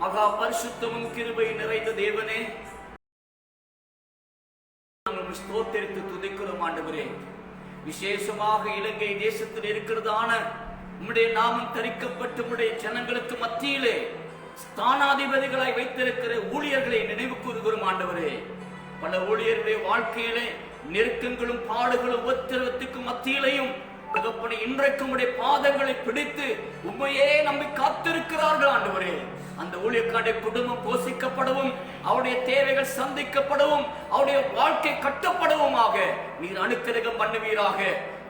மகா பரிசுத்தமும் கிருபை நிறைந்த தேவனே, நாங்கள் ஸ்தோத்திரித்து துதிக்கிறோம் ஆண்டவரே. விசேஷமாக இலங்கை தேசத்தில் இருக்கிறதான உம்முடைய நாமம் தரிக்கப்பட்டு உம்முடைய ஜனங்களுக்கு மத்தியிலே ஸ்தானாதிபதிகளாய் வைத்திருக்கிற ஊழியர்களை நினைவு கூறுகிறோம் ஆண்டவரே. பல ஊழியர்களுடைய வாழ்க்கையிலே நெருக்கங்களும் பாடுகளும் உபத்திரவத்துக்கு மத்தியிலையும் தகப்பனே இன்றைக்கு உம்முடைய பாதங்களை பிடித்து உண்மையே நம்பி காத்திருக்கிறார்கள் ஆண்டவரே. அந்த ஊழியக்காரனுடைய குடும்பம் போஷிக்கப்படவும், அவருடைய தேவைகள் சந்திக்கப்படவும், அவருடைய வாழ்க்கை கட்டப்படவுமாக நீர் அனுக்கிரகம் பண்ணுவீராக.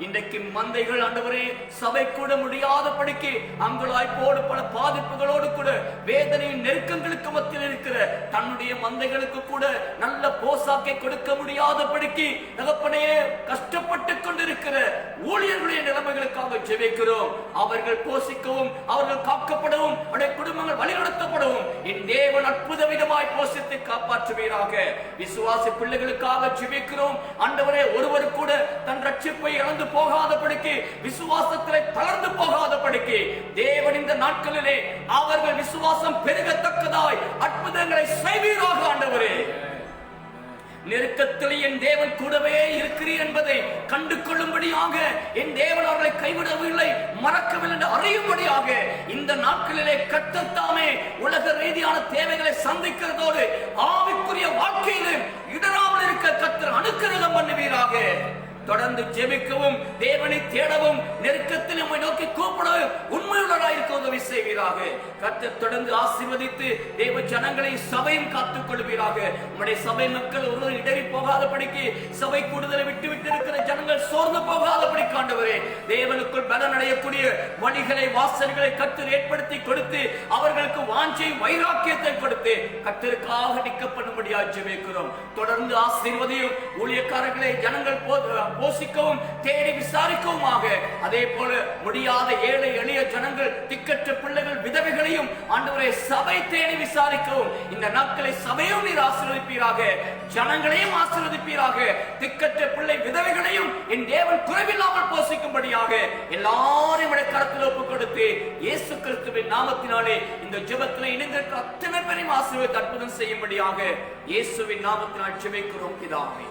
இன்றைக்கு மந்தைகள் ஆண்டவரே சபை கூட முடியாதபடிக்கு அங்கலாய்ப்போடு பல பாதிப்புகளோடு கூட வேதனையின் நெருக்கங்களுக்கு மத்தியில் இருக்கிற தன்னுடைய மந்தைகளுக்கு கூட நல்ல போசாக்கை கொடுக்க முடியாதபடிக்கு தகப்பனே கஷ்டப்பட்டு கொண்டிருக்கிற ஊழியர்களுடைய நிலைமைகளுக்காக ஜெபிக்கிறோம். அவர்கள் போஷிக்கவும், அவர்கள் காக்கப்படவும், அவருடைய குடும்பங்கள் வழிநடத்தப்படவும் என் தேவன் அற்புத விதமாய் போஷித்து காப்பாற்றுவீராக. விசுவாசி பிள்ளைகளுக்காக ஜெபிக்கிறோம் ஆண்டவரே. ஒருவர் கூட தன் ரட்சிப்பை இழந்து போகாதபடிக்கு, விசுவாசத்திலே தளர்ந்து போகாதபடிக்கு தேவன் இந்த நாட்களிலே அவர்கள் விசுவாசம் பெருகத்தக்கதாய் அற்புதங்களை செய்வீராக ஆண்டவரே. நெருக்கத்தில் என் தேவன் கூடவே இருக்கிறீர் என்பதை கண்டு கொள்ளும்படியாக, என் தேவன் அவர்களை கைவிடவில்லை, மறக்கவில்லை என்று அறியும்படியாக இந்த நாட்களிலே கர்த்தர் உலக ரீதியான தேவைகளை சந்திக்கிறதோடு ஆவிக்குரிய வாழ்க்கையிலும் இடராமல் இருக்க கர்த்தர் அனுக்கிரகம் பண்ணுவீராக. தொடர்ந்து ஜெபிக்கவும், தேவனை தேடவும், நெருக்கத்தில் நம்மை நோக்கி கூப்பிடவும் உண்மையுள்ளவராயிருக்க உதவி செய்வீராக. கர்த்தர் தொடர்ந்து ஆசீர்வதித்து தேவ ஜனங்களை சபையும் காத்துக் கொள்வீராக. நம்முடைய சபை மக்கள் ஒருவர் இடறி போகாதபடிக்கு, சபை கூடுதலை விட்டு விட்டு இருக்கிற ஜனங்கள் சோர்ந்து போகாதபடிக்கு ஆண்டவரே தேவனுக்குள் பலன் அடையக்கூடிய வழிகளை, வாசல்களை கர்த்தர் ஏற்படுத்தி கொடுத்து அவர்களுக்கு வாஞ்சை வைராக்கியத்தை கொடுத்து கர்த்தருக்காக நிற்கப்படும்படியாக ஜெபிக்கிறோம். தொடர்ந்து ஆசீர்வதியும், ஊழியக்காரர்களை ஜனங்கள் போஷிக்கவும், தேடி விசாரிக்கவுமாக. அதே போல முடியாத ஏழை எளிய ஜனங்கள், திக்கற்ற பிள்ளைகள், விதவைகளையும் ஆண்டவரே சபை தேடி விசாரிக்கவும் இந்த நாட்களை சபையும் நீர் ஆசீர்வதிப்பீராக, ஜனங்களையும் ஆசீர்வதிப்பீராக. திக்கற்ற பிள்ளை விதவைகளையும் என் தேவன் குறைவில்லாமல் போஷிக்கும்படியாக எல்லாரையும் கரத்தில் ஒப்புக் கொடுத்து இயேசு கிறிஸ்துவின் நாமத்தினாலே இந்த ஜெபத்தில் இணைந்திருக்கிற அத்தனை பேரையும் ஆசீர்வதித்து அற்புதம் செய்யும்படியாக இயேசுவின் நாமத்தினால் ஜெபிக்கிறோம் பிதாவே.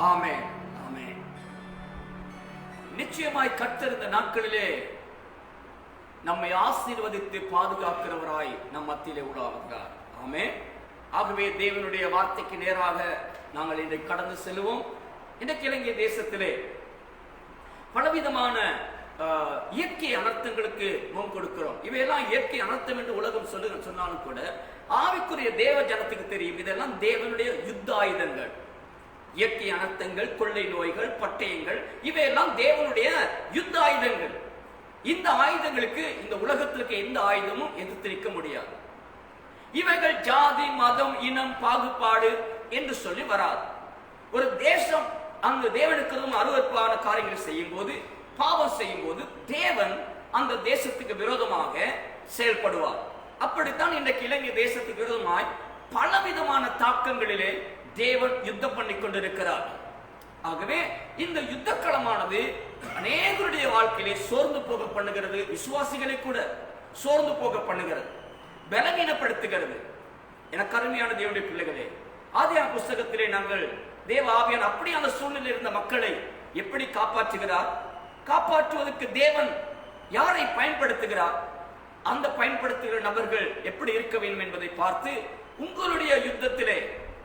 ஆமென். நிச்சயமாய் கர்த்தர் இந்த நாட்களிலே நம்மை ஆசீர்வதித்து பாதுகாக்கிறவராய் நம் மத்தியிலே உலாவுகிறார். ஆமென். ஆகவே தேவனுடைய வார்த்தைக்கு நேராக நாங்கள் இதை கடந்து செல்வோம். இன்றைக்கு இலங்கை தேசத்திலே பலவிதமான இயற்கை அனர்த்தங்களுக்கு முகம் கொடுக்கிறோம். இவையெல்லாம் இயற்கை அனர்த்தம் என்று உலகம் சொன்னாலும் கூட ஆவிக்குரிய தேவ ஜனத்துக்கு தெரியும், இதெல்லாம் தேவனுடைய யுத்த ஆயுதங்கள். இயற்கை அனர்த்தங்கள், கொள்ளை நோய்கள், பட்டயங்கள் இவையெல்லாம் தேவனுடைய யுத்த ஆயுதங்கள். இந்த ஆயுதங்களுக்கு இந்த உலகத்திற்கு எந்த ஆயுதமும் எதிர்த்திருக்க முடியாது. இவைகள் ஜாதி, மதம், இனம், பாகுபாடு என்று சொல்லி வராது. ஒரு தேசம் அங்கு தேவனுக்கு அருவருப்பான காரியங்களை செய்யும் போது, பாவம் செய்யும் போது தேவன் அந்த தேசத்துக்கு விரோதமாக செயல்படுவார். அப்படித்தான் இன்றைக்கு இலங்கை தேசத்துக்கு விரோதமாய் பலவிதமான தாக்கங்களிலே தேவன் யுத்தம் பண்ணி கொண்டிருக்கிறார். ஆகவே இந்த யுத்த களமானது அநேகருடைய வாழ்க்கையிலே சோர்ந்து போக பண்ணுகிறது, விசுவாசிகளை கூட சோர்ந்து போக பண்ணுகிறது, பலவீனப்படுத்துகிறது. எனக்கு அருமையான தேவனுடைய பிள்ளைகளே, ஆதியாகம புஸ்தகத்திலே நாங்கள் தேவ ஆவியான் அப்படியான சூழ்நிலையில் இருந்த மக்களை எப்படி காப்பாற்றுகிறார், காப்பாற்றுவதற்கு தேவன் யாரை பயன்படுத்துகிறார், அந்த பயன்படுத்துகிற நபர்கள் எப்படி இருக்க வேண்டும் என்பதை பார்த்து உங்களுடைய யுத்தத்திலே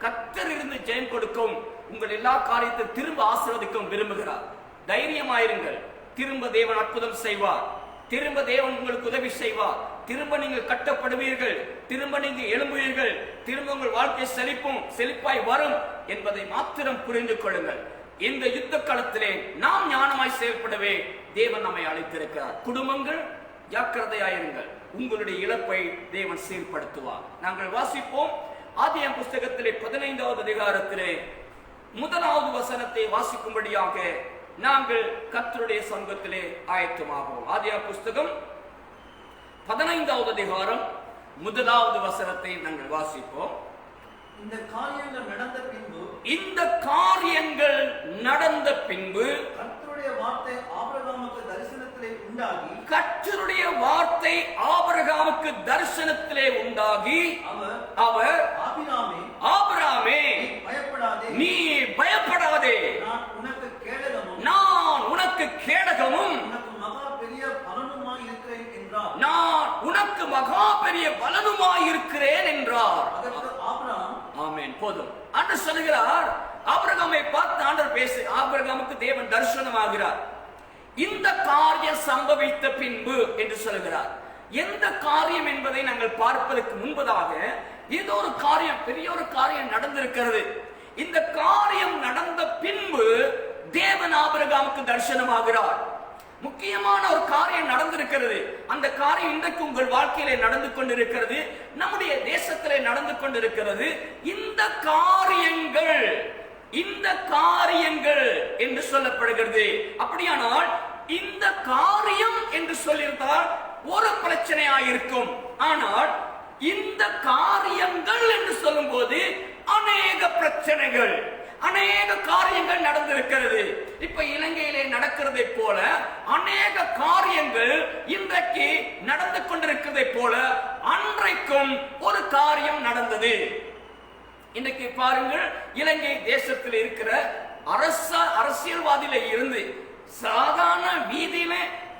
கர்த்தர் இருந்து ஜெயம் கொடுக்கும், உங்கள் எல்லா காரியத்தையும் திரும்ப ஆசீர்வதிக்கவும் விரும்புகிறார். தைரியமாயிருங்கள், திரும்ப தேவன் அற்புதம் செய்வார், திரும்ப தேவன் உங்களுக்கு உதவி செய்வார், திரும்ப நீங்கள் கட்டப்படுவீர்கள், திரும்ப நீங்கள் எழும்புவீர்கள், திரும்ப உங்கள் வாழ்க்கை செழிப்பாய் வரும் என்பதை மாத்திரம் புரிந்து கொள்ளுங்கள். இந்த யுத்த களத்திலே நாம் ஞானமாய் செயல்படவே தேவன் நம்மை அழைத்திருக்கிறார். குடும்பங்கள் ஜாக்கிரதையாயிருங்கள், உங்களுடைய இழப்பை தேவன் சீர்படுத்துவார். நாங்கள் வாசிப்போம். ஆதியாகம புஸ்தகத்திலே 15வது அதிகாரத்திலே 1வது வசனத்தை வாசிக்கும்படியாக நாங்கள் கர்த்தருடைய சங்கத்திலே ஆயத்தமாகும். ஆதியாகம புஸ்தகம் 15வது அதிகாரம் 1வது வசனத்தை நாங்கள் வாசிப்போம். இந்த காரியங்கள் நடந்த பின்பு கர்த்தருடைய வார்த்தை ஆபிரகாமுக்கு தரிசனத்திலே உண்டாகி கர்த்தருடைய வார்த்தை ஆபிரகாமுக்கு தரிசனத்திலே உண்டாகி அவர் ஆபிரகாமே நீ பயப்படாதே, நான் உனக்கு கேடகமும் நான் உனக்கு மகா பெரிய பலனுமாய் இருக்கிறேன் என்றார். ஆமென். போதும். ஆண்டவர் சொல்கிறார், ஆபிரகாமை பார்த்து ஆண்டவர் பேசு, ஆபிரகாமுக்கு தேவன் தரிசனமாகிறார். இந்த காரியம் சம்பவித்த பின்பு என்று சொல்கிறார். எந்த காரியம் என்பதை நாங்கள் பார்ப்பதற்கு முன்பதாக ஏதோ ஒரு காரியம், பெரிய ஒரு காரியம் நடந்திருக்கிறது. இந்த காரியம் நடந்த பின்பு தேவன் ஆபிரகாமுக்கு தரிசனமாகிறார். முக்கியமான ஒரு காரியம் நடந்திருக்கிறது. அந்த காரியம் இன்றைக்கு உங்கள் வாழ்க்கையிலே நடந்து கொண்டிருக்கிறது, நம்முடைய தேசத்திலே நடந்து கொண்டிருக்கிறது. இந்த காரியங்கள் என்று சொல்லப்படுகிறது. அப்படியானால் இந்த காரியம் என்று சொல்லியிருந்தால் ஒரு பிரச்சனையாயிருக்கும். ஆனால் இந்த காரியங்கள் என்று சொல்லும் போது அநேக பிரச்சனைகள், அநேக காரியங்கள் நடந்திருக்கிறது. இப்ப இலங்கையிலே நடக்கிறதை போல அநேக காரியங்கள் இன்றைக்கு நடந்து கொண்டிருக்கிறதை போல அன்றைக்கும் ஒரு காரியம் நடந்தது. இன்றைக்கு பாருங்கள், இலங்கை தேசத்தில் இருக்கிற அரசியல்வாதியில இருந்து சாதாரண வீதியில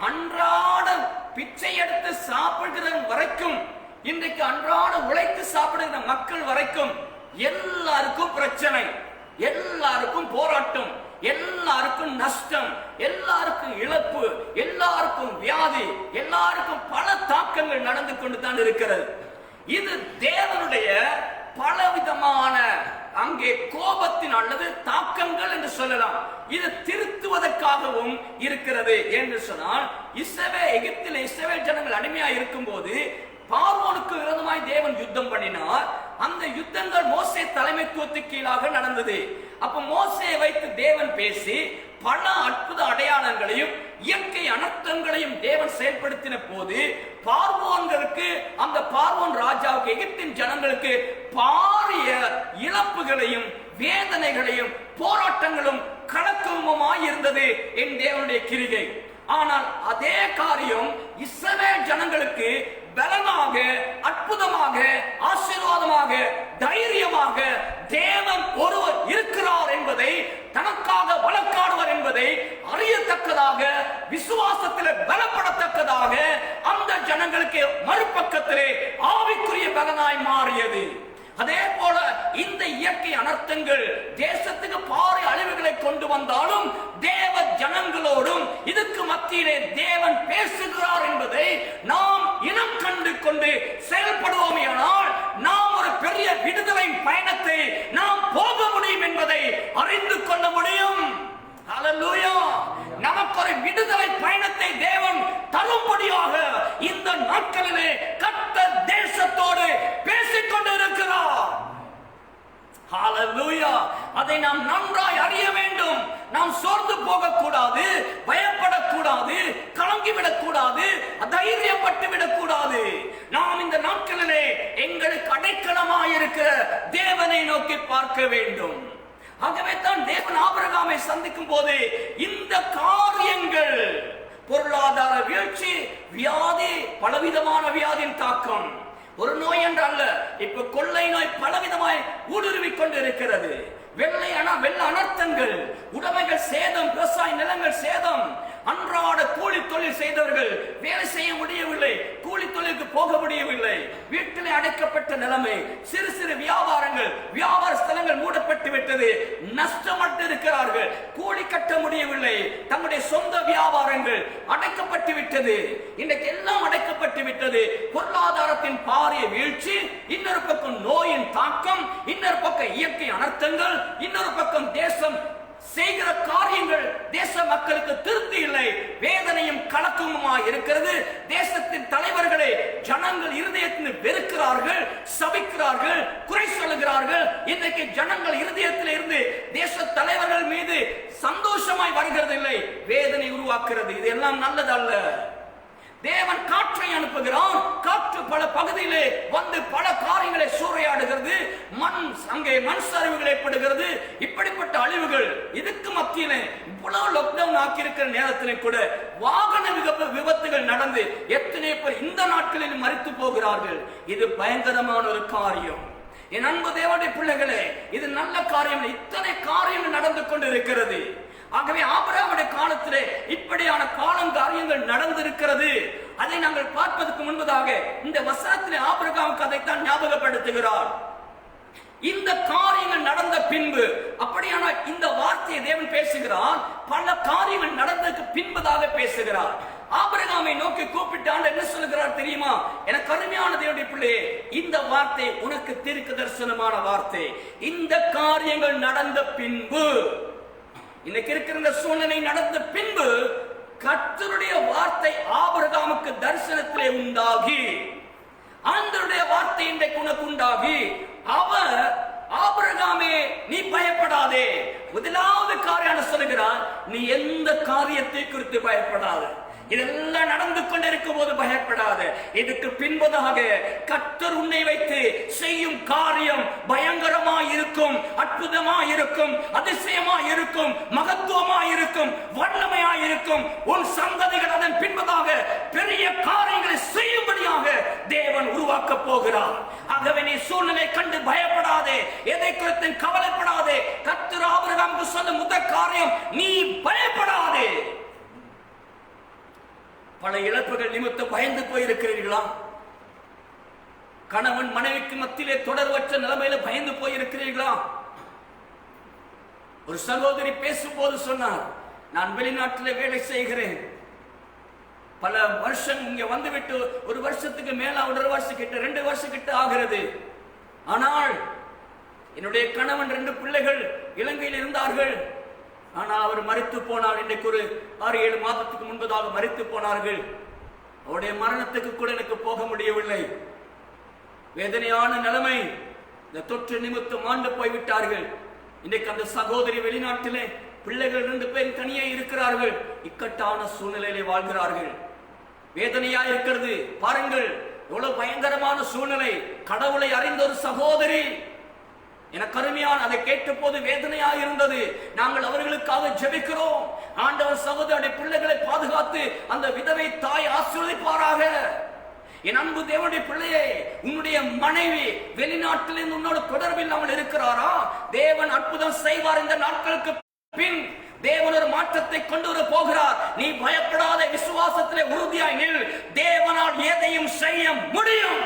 அன்றாட பிச்சை எடுத்து சாப்பிடுகிற வரைக்கும், இன்றைக்கு அன்றாட உழைத்து சாப்பிடுகிற மக்கள் வரைக்கும் எல்லாருக்கும் பிரச்சனை, எல்லாருக்கும் போராட்டம், எல்லாருக்கும் நஷ்டம், எல்லாருக்கும் இழப்பு, எல்லாருக்கும் வியாதி, எல்லாருக்கும் பல தாக்கங்கள் நடந்து கொண்டு தான் இருக்கிறது. இது தேவனுடைய பலவிதமான அங்கே கோபத்தின் அல்லது தாக்கங்கள் என்று சொல்லலாம். இது திருத்துவதற்காகவும் இருக்கிறது என்று சொன்னால், எகிப்தில் இஸ்ரவேல் ஜனங்கள் அடிமையாக இருக்கும் போது பார்வோனுக்கு விரோதமாய் தேவன் யுத்தம் பண்ணினார். அந்த யுத்தங்கள் மோசே தலைமைத்துவத்துக்கு கீழாக நடந்தது. அப்ப மோசேயை வைத்து தேவன் பேசி பல அற்புத அடையாளங்களையும் இயற்கை அனர்த்தங்களையும் தேவன் செயல்படுத்தின போது பார்வோன்களுக்கு, அந்த பார்வோன் ராஜாவுக்கு, எகிப்தின் ஜனங்களுக்கு பாரிய இழப்புகளையும் வேதனைகளையும் போராட்டங்களும் கலக்கமுமாய் இருந்தது என் தேவனுடைய கிரிகை. ஆனால் அதே காரியம் இஸ்ரவேல் ஜனங்களுக்கு பலமாக, அற்புதமாக, ஆசீர்வாதமாக, தைரியமாக தேவன் ஒருவர் இருக்கிறார் என்பதை, தனக்காக வழக்காடுவர் என்பதை அறியத்தக்கதாக, விசுவாசத்தில் பலப்படத்தக்கதாக அந்த ஜனங்களுக்கு மறுபக்கத்திலே ஆவிக்குரிய பலனாய் மாறியது. அதே போல இந்த இயற்கை அனர்த்தங்கள் தேசத்துக்கு பாறை அழிவுகளை கொண்டு வந்தாலும் தேவ ஜனங்களோடும் இதுக்கு மத்தியிலே தேவன் பேசுகிறார் என்பதை நாம் இனம் கண்டு கொண்டு செயல்படுவோமேயானால் நாம் ஒரு பெரிய விடுதலை பயணத்தை நாம் போக முடியும் என்பதை அறிந்து கொள்ள முடியும். ஹல்லேலூயா! நமக்கு ஒரு விடுதலை பயணத்தை தேவன் தரும்படியாக இந்த நாட்களிலே கர்த்தர் தேசத்தோடு பேசிக் கொண்டிருக்கிறார். ஹல்லேலூயா! அதை நாம் நன்றாய் அறிய வேண்டும். நாம் சோர்ந்து போகக்கூடாது, பயப்படக்கூடாது, கலங்கிவிடக் கூடாது, தைரியப்பட்டு விடக்கூடாது. நாம் இந்த நாட்களிலே எங்களுக்கு அடைக்கலமாயிருக்கிற தேவனை நோக்கி பார்க்க வேண்டும். ஆகவே தான் தேவன் ஆபிரகாமை சந்திக்கும் போது இந்த காரியங்கள், பொருளாதார வீழ்ச்சி, வியாதி, பலவிதமான வியாதியின் தாக்கம், ஒரு நோய் என்று அல்ல, இப்ப கொள்ளை நோய் பலவிதமாய் ஊடுருவிக் கொண்டு இருக்கிறது. வெள்ள அனர்த்தங்கள், உடைமைகள் சேதம், விவசாய நிலங்கள் சேதம், அன்றாட கூலி தொழில் செய்தவர்கள் வேலை செய்ய முடியவில்லை, கூலி தொழிலுக்கு போக முடியவில்லை, வீட்டிலே அடைக்கப்பட்ட நிலைமை, சிறு சிறு வியாபாரங்கள், வியாபார ஸ்தலங்கள் மூடப்பட்டு விட்டது, நஷ்டமட்டு இருக்கிறார்கள், கூலி கட்ட முடியவில்லை, தங்களுடைய சொந்த வியாபாரங்கள் அடைக்கப்பட்டு விட்டது. இன்றைக்கு எல்லாம் அடைக்கப்பட்டு விட்டது. பொருளாதாரத்தின் பாரிய வீழ்ச்சி, இன்னொரு பக்கம் நோயின் தாக்கம், இன்னொரு பக்கம் இயற்கை அனர்த்தங்கள், இன்னொரு பக்கம் தேசம் செய்கிற காரியங்கள், தேச மக்களுக்கு திருப்தி இல்லை, வேதனையும் கலக்கமுமாய் இருக்கிறது. தேசத்தின் தலைவர்களை ஜனங்கள் இருதயத்தில் வெறுக்கிறார்கள், சபிக்கிறார்கள், குறை சொல்லுகிறார்கள். இன்றைக்கு ஜனங்கள் இருதயத்தில் இருந்து தேச தலைவர்கள் மீது சந்தோஷமாய் வருகிறது இல்லை, வேதனை உருவாக்குறது. இது எல்லாம் நல்லதல்ல. தேவன் காற்றை அனுப்புகிறான், காற்று பல பகுதியிலே வந்து பல காரியங்களை சூறையாடுகிறது, அங்கே மண் சரிவுகள் ஏற்படுகிறது. இப்படிப்பட்ட அழிவுகள், இதுக்கு மத்தியிலே இவ்வளவு லாக்டவுன் ஆக்கி இருக்கிற நேரத்திலே கூட வாகன விபத்துகள் நடந்து எத்தனை பேர் இந்த நாட்களில் மரித்து போகிறார்கள். இது பயங்கரமான ஒரு காரியம். என் அன்பு தேவனுடைய பிள்ளைகளே, இது நல்ல காரியம். இத்தனை காரியங்கள் நடந்து கொண்டு இருக்கிறது. ஆகவே ஆபிரகாமுடைய காலத்திலே இப்படியான காரியங்கள் நடந்திருக்கிறது. அதை நாங்கள் பார்ப்பதற்கு முன்பதாக இந்த வசனத்திலே ஆபிரகாமுக்கு அதைத்தான் ஞாபகப்படுத்துகிறார். இந்த காரியங்கள் நடந்த பின்பு, அப்படியான இந்த வார்த்தையை தேவன் பேசுகிறார். பல காரியங்கள் நடந்ததுக்கு பின்பதாக பேசுகிறார். ஆபிரகாமை நோக்கி கூப்பிட்டு என்ன சொல்கிறார் தெரியுமா? எனக்கு அருமையான தேவனுடைய பிள்ளையே, இந்த வார்த்தை உனக்கு தீர்க்க தரிசனமான வார்த்தை. இந்த காரியங்கள் நடந்த பின்பு, இன்னைக்கு இருக்கிற இந்த சூழ்நிலை நடந்த பின்பு, கர்த்தருடைய வார்த்தை ஆபிரகாமுக்கு தரிசனத்திலே உண்டாகி, ஆண்டவருடைய வார்த்தை இன்றைக்கு உனக்கு உண்டாகி, அவர் ஆபிரகாமே நீ பயப்படாதே. முதலாவது காரியம் சொல்லுகிறார், நீ எந்த காரியத்தை குறித்து பயப்படாத. இதெல்லாம் நடந்து கொண்டிருக்கும் போது பயப்படாத. இதுக்கு பின்பதாக கர்த்தர் உன்னை வைத்து செய்யும் காரியம் பயங்கரமாய் இருக்கும், அற்புதமாய் இருக்கும், அதிசயமாய் இருக்கும், மகத்துவமாய் இருக்கும், வல்லமையாய் இருக்கும். உன் சந்ததிகள் அதன் பின்பதாக பெரிய காரியங்களை செய்யும்படியாக தேவன் உருவாக்க போகிறார். ஆகவே நீ சூழ்நிலை கண்டு பயப்படாதே, எதை குறித்து கவலைப்படாதே. கர்த்தர் ஆபிரகாமுக்கு சொன்ன முதல் காரியம், நீ பயப்படாதே. பல இழப்புகள் நிமித்தம் பயந்து போயிருக்கிறீர்களா? கணவன் மனைவிக்கு மத்தியிலே தொடர்பற்ற நிலைமையில பயந்து போயிருக்கிறீர்களா? ஒரு சகோதரி பேசும்போது சொன்னார், நான் வெளிநாட்டிலே வேலை செய்கிறேன், பல வருஷம் இங்க வந்துவிட்டு ஒரு வருஷத்துக்கு மேல 1.5 வருஷம் கிட்ட 2 வருஷம் கிட்ட ஆகிறது. ஆனால் என்னுடைய கணவன் 2 பிள்ளைகள் இலங்கையில் இருந்தார்கள். ஆனால் அவர் மரித்து போனார். இன்றைக்கு ஒரு 6-7 மாதத்துக்கு முன்பதாக மரித்து போனார்கள். அவருடைய மரணத்துக்கு கூட எனக்கு போக முடியவில்லை. வேதனையான நிலைமை. இந்த தொற்று நிமித்தம் ஆண்டு போய்விட்டார்கள். இன்றைக்கு அந்த சகோதரி வெளிநாட்டிலே பிள்ளைகள் 2 பேர் தனியே இருக்கிறார்கள். இக்கட்டான சூழ்நிலையிலே வாழ்கிறார்கள். வேதனையா இருக்கிறது. பாருங்கள், எவ்வளவு பயங்கரமான சூழ்நிலை. கடவுளை அறிந்த ஒரு சகோதரி. எனக்கு அருமையான, அதை கேட்ட போது வேதனையாக இருந்தது. நாங்கள் அவர்களுக்காக ஜெபிக்கிறோம். ஆண்டவர் சகோதரருடைய பிள்ளைகளை பாதுகாத்து அந்த விதவை தாய் ஆசீர்வதிப்பாராக. என் அன்பு தேவனுடைய பிள்ளையே, உன்னுடைய மனைவி வெளிநாட்டிலிருந்து உன்னோட தொடர்பு இல்லாமல் இருக்கிறாரா? தேவன் அற்புதம் செய்வார். இந்த நாட்களுக்கு பின் தேவன் ஒரு மாற்றத்தை கொண்டு வர போகிறார். நீ பயப்படாத, விசுவாசத்திலே உறுதியாய் நில். தேவனால் எதையும் செய்ய முடியும்.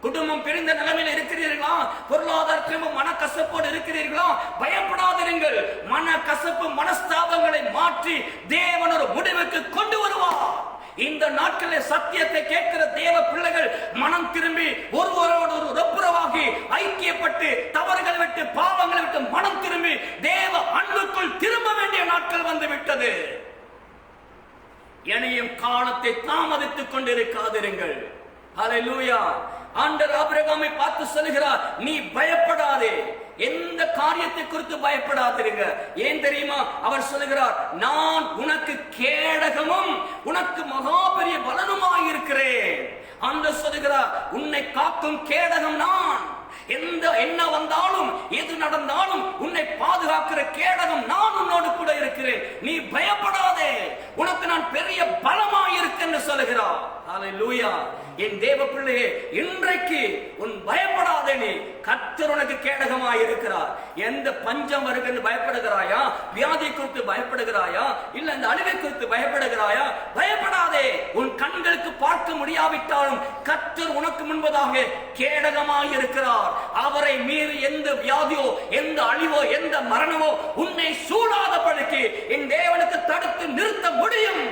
குடும்பம் பிரிந்த நிலைமையில் இருக்கிறீர்களா? பொருளாதாரத்திலும் மனக்கசப்போடு இருக்கிறீர்களா? பயப்படாதிருங்கள். மனக்கசப்பு மனஸ்தாபங்களை மாற்றி தேவன் ஒரு முடிவுக்கு கொண்டு வருவார். இந்த நாட்களில் சத்தியத்தை கேட்கிற தேவ பிள்ளைகள் மனம் திரும்பி ஒருவரோடு ஒரு ஒப்புரவாகி ஐக்கியப்பட்டு தவறுகளை விட்டு பாவங்களை விட்டு மனம் திரும்பி தேவ அன்புக்குள் திரும்ப வேண்டிய நாட்கள் வந்து விட்டது. இனியும் காலத்தை தாமதித்துக் கொண்டிருக்காதிருங்கள். ஹல்லேலூயா. ஆண்டவர் ஆபிரகாமை பார்த்து சொல்கிறார், நீ பயப்படாதே. எந்த காரியத்தை குறித்து பயப்படாதீங்க. ஏன் தெரியுமா? அவர் சொல்லுகிறார், நான் உனக்கு கேடகமும் உனக்கு மகா பெரிய பலனுமாய் இருக்கிறேன். அந்த சொல்லுகிறார், உன்னை காக்கும் கேடகம் நான். என்ன வந்தாலும் எது நடந்தாலும் உன்னை பாதுகாக்கிற கேடகம் நான் உன்னோடு கூட இருக்கிறேன். நீ பயப்படாதே, உனக்கு நான் பெரிய பலமாய் இருக்கேன்னு சொல்லுகிறார். ஹல்லேலூயா. என் தேவ பிள்ளையே, இன்றைக்கு உன் பயப்படாதே. நீ கர்த்தர் உனக்கு கேடகமாய் இருக்கிறார். எந்த பஞ்சம் வருகிறது பயப்படுகிறாயா? வியாதி குறித்து பயப்படுகிறாயா? இல்ல இந்த அழிவை குறித்து பயப்படுகிறாயா? பயப்படாதே. உன் கண்களுக்கு பார்க்க முடியாவிட்டாலும் கர்த்தர் உனக்கு முன்பதாக கேடகமாய் இருக்கிறார். அவரை மீறி எந்த வியாதியோ எந்த அழிவோ எந்த மரணமோ உன்னை சூழாதபடிக்கு என் தேவனுக்கு தடுத்து நிறுத்த முடியும்.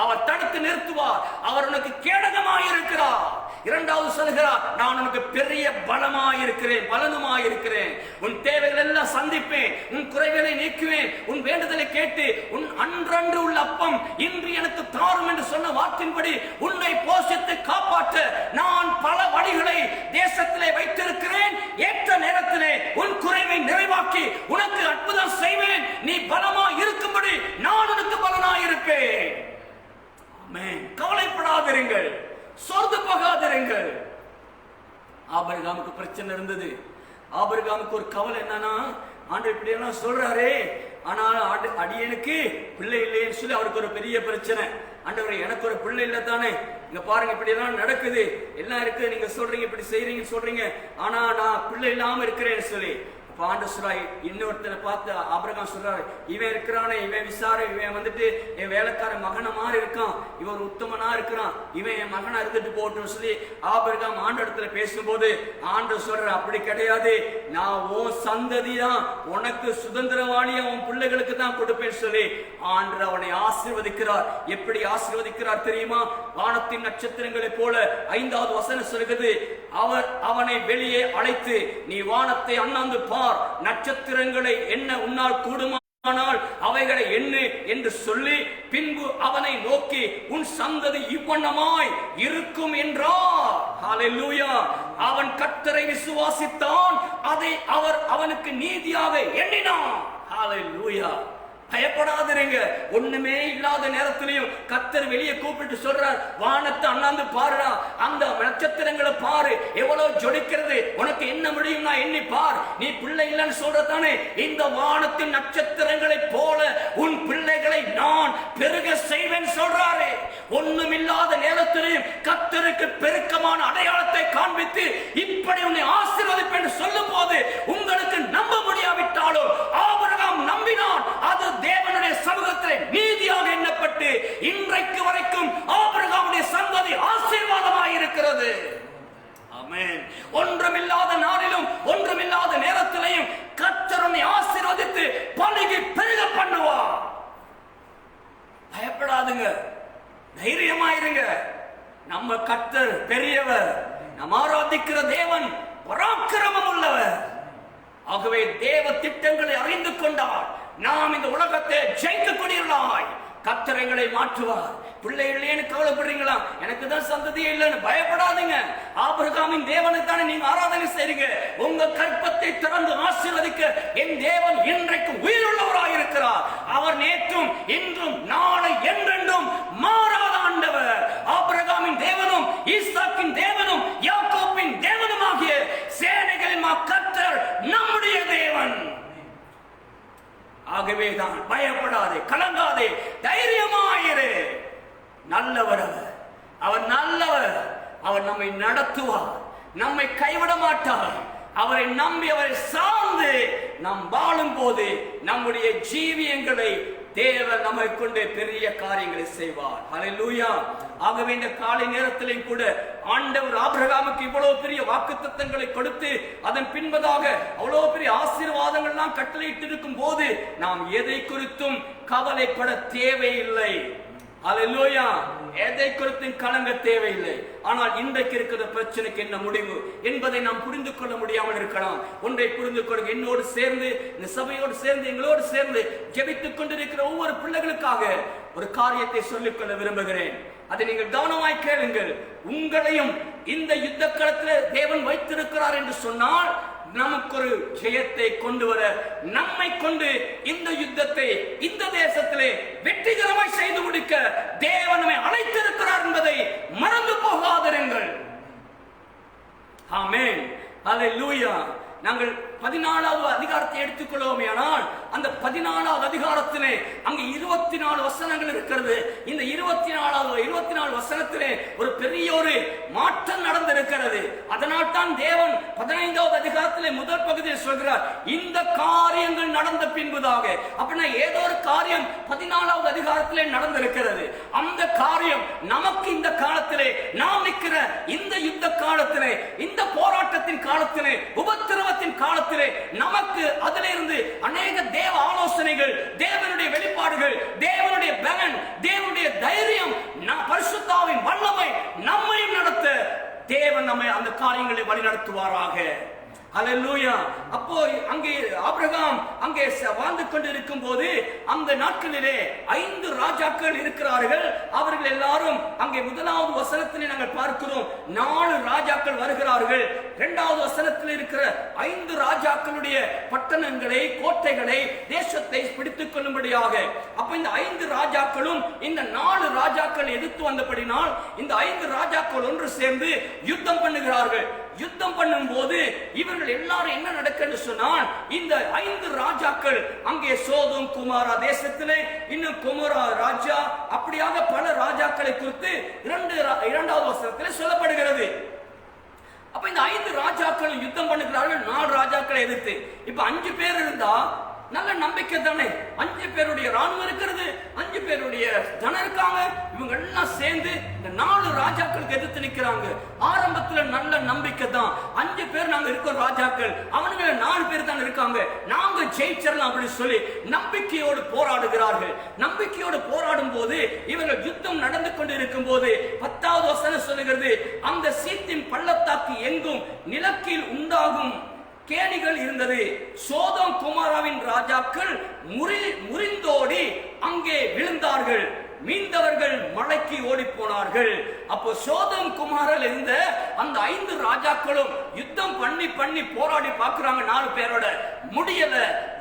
அவர் தடுத்து நிறுத்துவார். அவர் உனக்கு கேடகமாயிருக்கிறார். இரண்டாவது சொல்கிறார், நான் உனக்கு பெரிய பலமாயிருக்கிறேன், பலனுமாயிருக்கிறேன். உன் தேவைகள் எல்லாம் சந்திப்பேன், உன் குறைகளை நீக்குவேன், உன் வேண்டுதலை கேட்டு உன் அன்றன்று உள்ள அப்பம் இன்று எனக்கு தாரும் என்று சொன்ன வாக்கின்படி உன்னை போஷித்து காப்பாற்ற நான் பல வழிகளை தேசத்திலே வைத்திருக்கிறேன். ஏற்ற நேரத்திலே உன் குறைவை நிறைவாக்கி உனக்கு அற்புதம் செய்வேன். நீ பலமாய் இருக்கும்படி நான் உனக்கு பலனாயிருப்பேன். கவலைப்படாதிருங்கள், சோர்ந்து போகாதிருங்கள். ஆபிரகாமுக்கு பிரச்சனை இருந்தது. ஆபிரகாமுக்கு ஒரு கவலை என்னன்னா, ஆண்டவர் இப்படி எல்லாம் சொல்றாரே, ஆனால் அடியனுக்கு பிள்ளை இல்லைன்னு சொல்லி அவருக்கு ஒரு பெரிய பிரச்சனை. ஆண்டவரே, எனக்கு ஒரு பிள்ளை இல்லை தானே, இங்க பாருங்க இப்படி எல்லாம் நடக்குது, எல்லாம் இருக்கு, நீங்க சொல்றீங்க இப்படி செய்றீங்கன்னு சொல்றீங்க, ஆனா நான் பிள்ளை இல்லாம இருக்கிறேன்னு சொல்லி. ஆண்டு சொல்றாய், இன்னொருத்தனை பார்த்து ஆபிரகாம் சொல்றாரு, இவன் இருக்கிறானே, இவன் விசாரி, இவன் வந்துட்டு என் வேலைக்கார மகனை மாதிரி இருக்கான், இவன் உத்தமனா இருக்கிறான், இவன் என் மகனா இருந்துட்டு போட்டுன்னு சொல்லி ஆபிரகாம் ஆண்டு இடத்துல பேசும்போது ஆண்டு சொல்ற, அப்படி கிடையாது, நான் உன் சந்ததி தான், உனக்கு சுதந்திரவாளியா உன் பிள்ளைகளுக்கு தான் கொடுப்பேன்னு சொல்லி ஆண்டு அவனை ஆசீர்வதிக்கிறார். எப்படி ஆசீர்வதிக்கிறார் தெரியுமா? வானத்தின் நட்சத்திரங்களை போல 5வது வசனம் சொல்கிறது, அவர் அவனை வெளியே அழைத்து, நீ வானத்தை அண்ணாந்து பார், நட்சத்திரங்களை என்ன உன்னால் கூடுமானால் அவைகளை எண்ணு என்று சொல்லி, பின்பு அவனை நோக்கி, உன் சந்ததி இவ்வண்ணமாய் இருக்கும் என்றார். ஹல்லேலூயா! அவன் கர்த்தரை விசுவாசித்தான், அதை அவர் அவனுக்கு நீதியாக எண்ணினான். ஹல்லேலூயா! பயப்படாதீங்க. ஒண்ணுமே இல்லாத நேரத்திலையும் கர்த்தர் வெளியே கூப்பிட்டு சொல்றார், வானத்தை அண்ணாந்து பாருடா, அந்த நட்சத்திரங்களை பாரு, எவ்வளவு ஜொலிக்கிறது, உனக்கு என்ன முடியும் நான் எண்ணி பார். நீ பிள்ளை இல்லைன்னு சொல்றதானே, இந்த வானத்தின் நட்சத்திரங்களை போல உன் பிள்ளைகளை நான் பெருக செய்வேன் சொல்றாரு. ஒண்ணுமில்லாத நேரத்திலையும் கர்த்தருக்கு பெருக்கமான அடையாளத்தை காண்பித்து இப்படி உன்னை ஆசீர்வதிப்பேன் சொல்லும் போது உங்களுக்கு நம்ப முடியாவிட்டாலும் ஆபிரகாம் நம்பினான். அது தேவனுடைய சமூகத்தில் நீதியாக எண்ணப்பட்டு இன்றைக்கு வரைக்கும் ஆபிரகாமுடைய சந்ததி ஆசீர்வாதமாக இருக்கிறது. ஆமென். ஒன்றுமில்லாத நாளிலும் ஒன்றுமில்லாத நேரத்திலையும் கர்த்தர் உன்னை ஆசீர்வதித்து பலுகி பெருக பண்ணுவார். பயப்படாதுங்க, தைரியமாயிருங்க. நம்ம கர்த்தர் பெரியவர், நாம் ஆராதிக்கிற தேவன் பராக்கிரமம் உள்ளவர். ஆகவே தேவ திட்டங்களை அறிந்து கொண்டால் நாம் இந்த உலகத்தை ஜெயிக்கக்கூடியவர்களாய் கர்த்தர் எங்களை மாற்றுவார். பிள்ளை இல்லைன்னு கவலைப்படுறீங்களா? எனக்கு தான் சந்ததியே இல்லைன்னு பயப்படாதீங்க. ஆபிரகாமின் தேவனை தானே நீங்க ஆராதனை செய்றீங்க. உங்க கற்பத்தை திறந்து ஆசீர்வதிக்க என் தேவன் இன்றைக்கு உயிருள்ளவராய் இருக்கிறார். அவர் நேற்றும் இன்றும் நாளை என்றென்றும் மாறாத ஆண்டவர். ஆபிரகாமின் தேவனும் ஈசாக்கின் தேவனும் யாக்கோபின் தேவனுமாகிய சேனைகளின் கர்த்தர் நம்முடைய தேவன். ஆகவேதான் பயப்படாதே, கலங்காதே, தைரியமாயிரு. நல்லவர் அவர், அவர் நல்லவர், அவர் நம்மை நடத்துவார், நம்மை கைவிட மாட்டார். அவரை நம்பி அவரை சார்ந்து நாம் வாழும் போது நம்முடைய ஜீவியங்களை தேவன் நம்மை கொண்டு பெரிய காரியங்களை செய்வார். ஹல்லேலூயா! ஆகவே இந்த காலை நேரத்திலும் கூட ஆண்டவர் ஆபிரகாமுக்கு இவ்வளவு பெரிய வாக்குத்தத்தங்களை கொடுத்து அதன் பின்பதாக அவ்வளவு பெரிய ஆசீர்வாதங்கள்லாம் கட்டளையிட்டு இருக்கும் போது நாம் எதை குறித்தும் கவலைப்பட தேவையில்லை. ஹல்லேலூயா! எதை குறித்தும் கலங்க தேவையில்லை. ஆனால் இன்றைக்கு இருக்கிற பிரச்சனைக்கு என்ன முடிவு என்பதை நாம் புரிந்து கொள்ள முடியாமல் இருக்கலாம். ஒன்றை புரிந்து கொள்ளுங்க, என்னோடு சேர்ந்து, இந்த சபையோடு சேர்ந்து, எங்களோடு சேர்ந்து ஜெபித்துக் கொண்டிருக்கிற ஒவ்வொரு பிள்ளைகளுக்காக ஒரு காரியத்தை சொல்லிக்கொள்ள விரும்புகிறேன். அதை நீங்கள் கவனமாய் கேளுங்கள். உங்களையும் இந்த யுத்த களத்தில் தேவன் வைத்திருக்கிறார் என்று சொன்னால் நமக்கு ஒரு ஜெயத்தை கொண்டு வர, நம்மை கொண்டு இந்த யுத்தத்தை இந்த தேசத்திலே வெற்றிகரமாய் செய்து முடிக்க தேவன் நம்மை அழைத்திருக்கிறார் என்பதை மறந்து போகாதிருங்கள். ஆமென். ஹல்லேலூயா! நாங்கள் 14வது அதிகாரத்தை எடுத்துக்கொள்வோமே, ஆனால் அந்த 14வது அதிகாரத்திலே அங்கு 24 வசனங்கள் இருக்கிறது. இந்த 24 வசனத்திலே ஒரு பெரிய ஒரு மாற்றம் நடந்திருக்கிறது. அதனால் தான் தேவன் 15வது அதிகாரத்திலே முதல் பகுதியில் சொல்கிறார், இந்த காரியங்கள் நடந்த பின்புதாக. அப்படின்னா ஏதோ ஒரு காரியம் 14வது அதிகாரத்திலே நடந்திருக்கிறது. அந்த காரியம் நமக்கு இந்த காலத்திலே, நாம் நிற்கிற இந்த யுத்த காலத்திலே, இந்த போராட்டத்தின் காலத்திலே, உபத்திரவத்தின் காலத்திலே நமக்கு அதிலிருந்து அநேக தேவ ஆலோசனைகள், தேவனுடைய வெளிப்பாடுகள், தேவனுடைய பலன், தேவனுடைய தைரியம், பரிசுத்தாவின் வல்லமை நம்மையும் நடத்த தேவன் நம்மை அந்த காரியங்களை வழி நடத்துவாராக. ஹல்லேலூயா! அப்போ அங்கே ஆபிரகாம் அங்கே வாழ்ந்து கொண்டிருக்கும் போது அந்த நாட்களிலே 5 ராஜாக்கள் இருக்கிறார்கள். அவர்கள் எல்லாரும் அங்கே 1வது வசனத்திலே நாங்கள் பார்க்கிறோம், 4 ராஜாக்கள் வருகிறார்கள். 2வது வசனத்தில் இருக்கிற 5 ராஜாக்களுடைய பட்டணங்களை, கோட்டைகளை, தேசத்தை பிடித்துக் கொள்ளும்படியாக. அப்ப இந்த 5 ராஜாக்களும் இந்த 4 ராஜாக்கள் எதிர்த்து வந்தபடினால் இந்த 5 ராஜாக்கள் ஒன்று சேர்ந்து யுத்தம் பண்ணுகிறார்கள். யுத்தம் பண்ணும் போது இவர்கள் எல்லாரும் என்ன நடக்குன்னு சொன்னால், இந்த 5 ராஜாக்கள் அங்கே சோதோம் குமாரா தேசத்திலே, இன்னும் குமாரா ராஜா, அப்படியாக பல ராஜாக்களை குறித்து 2வது வசனத்திலே சொல்லப்படுகிறது. அப்ப இந்த 5 ராஜாக்கள் யுத்தம் பண்ணுகிறார்கள் 4 ராஜாக்களை எதிர்த்து. இப்ப 5 பேர் இருந்தா நல்ல நம்பிக்கை தானே, 5 பேருடைய ராணுவம் இருக்கிறது, 5 பேருடைய ஜனம் இருக்காங்க, இவங்க எல்லாம் சேர்ந்து இந்த 4 ராஜாக்களுக்கு எதிர்த்து நிக்கிறாங்க. ஆரம்பத்துல நல்ல நம்பிக்கை தான், 5 பேர் நாங்க இருக்கோம் ராஜாக்கள், அவனுங்க 4 பேர் தான் இருக்காங்க, நாங்க ஜெயிச்சிடலாம் அப்படின்னு சொல்லி நம்பிக்கையோடு போராடுகிறார்கள். நம்பிக்கையோடு போராடும் போது இவர்கள் யுத்தம் நடந்து கொண்டு இருக்கும் போது 10வது வசனம் சொல்லுகிறது, அந்த சீத்தின் பள்ளத்தாக்கு எங்கும் நிலக்கீழ் உண்டாகும் கேணிகள் இருந்தது. சோதோம் குமாராவின் ராஜாக்கள் முறிந்தோடி அங்கே விழுந்தார்கள், மீண்டவர்கள் மலைக்கு ஓடி போனார்கள். அப்போ சோதோம் குமாரில் இருந்த அந்த 5 ராஜாக்களும் யுத்தம் பண்ணி போராடி பார்க்கிறாங்க. 4 பேரோட முடியல,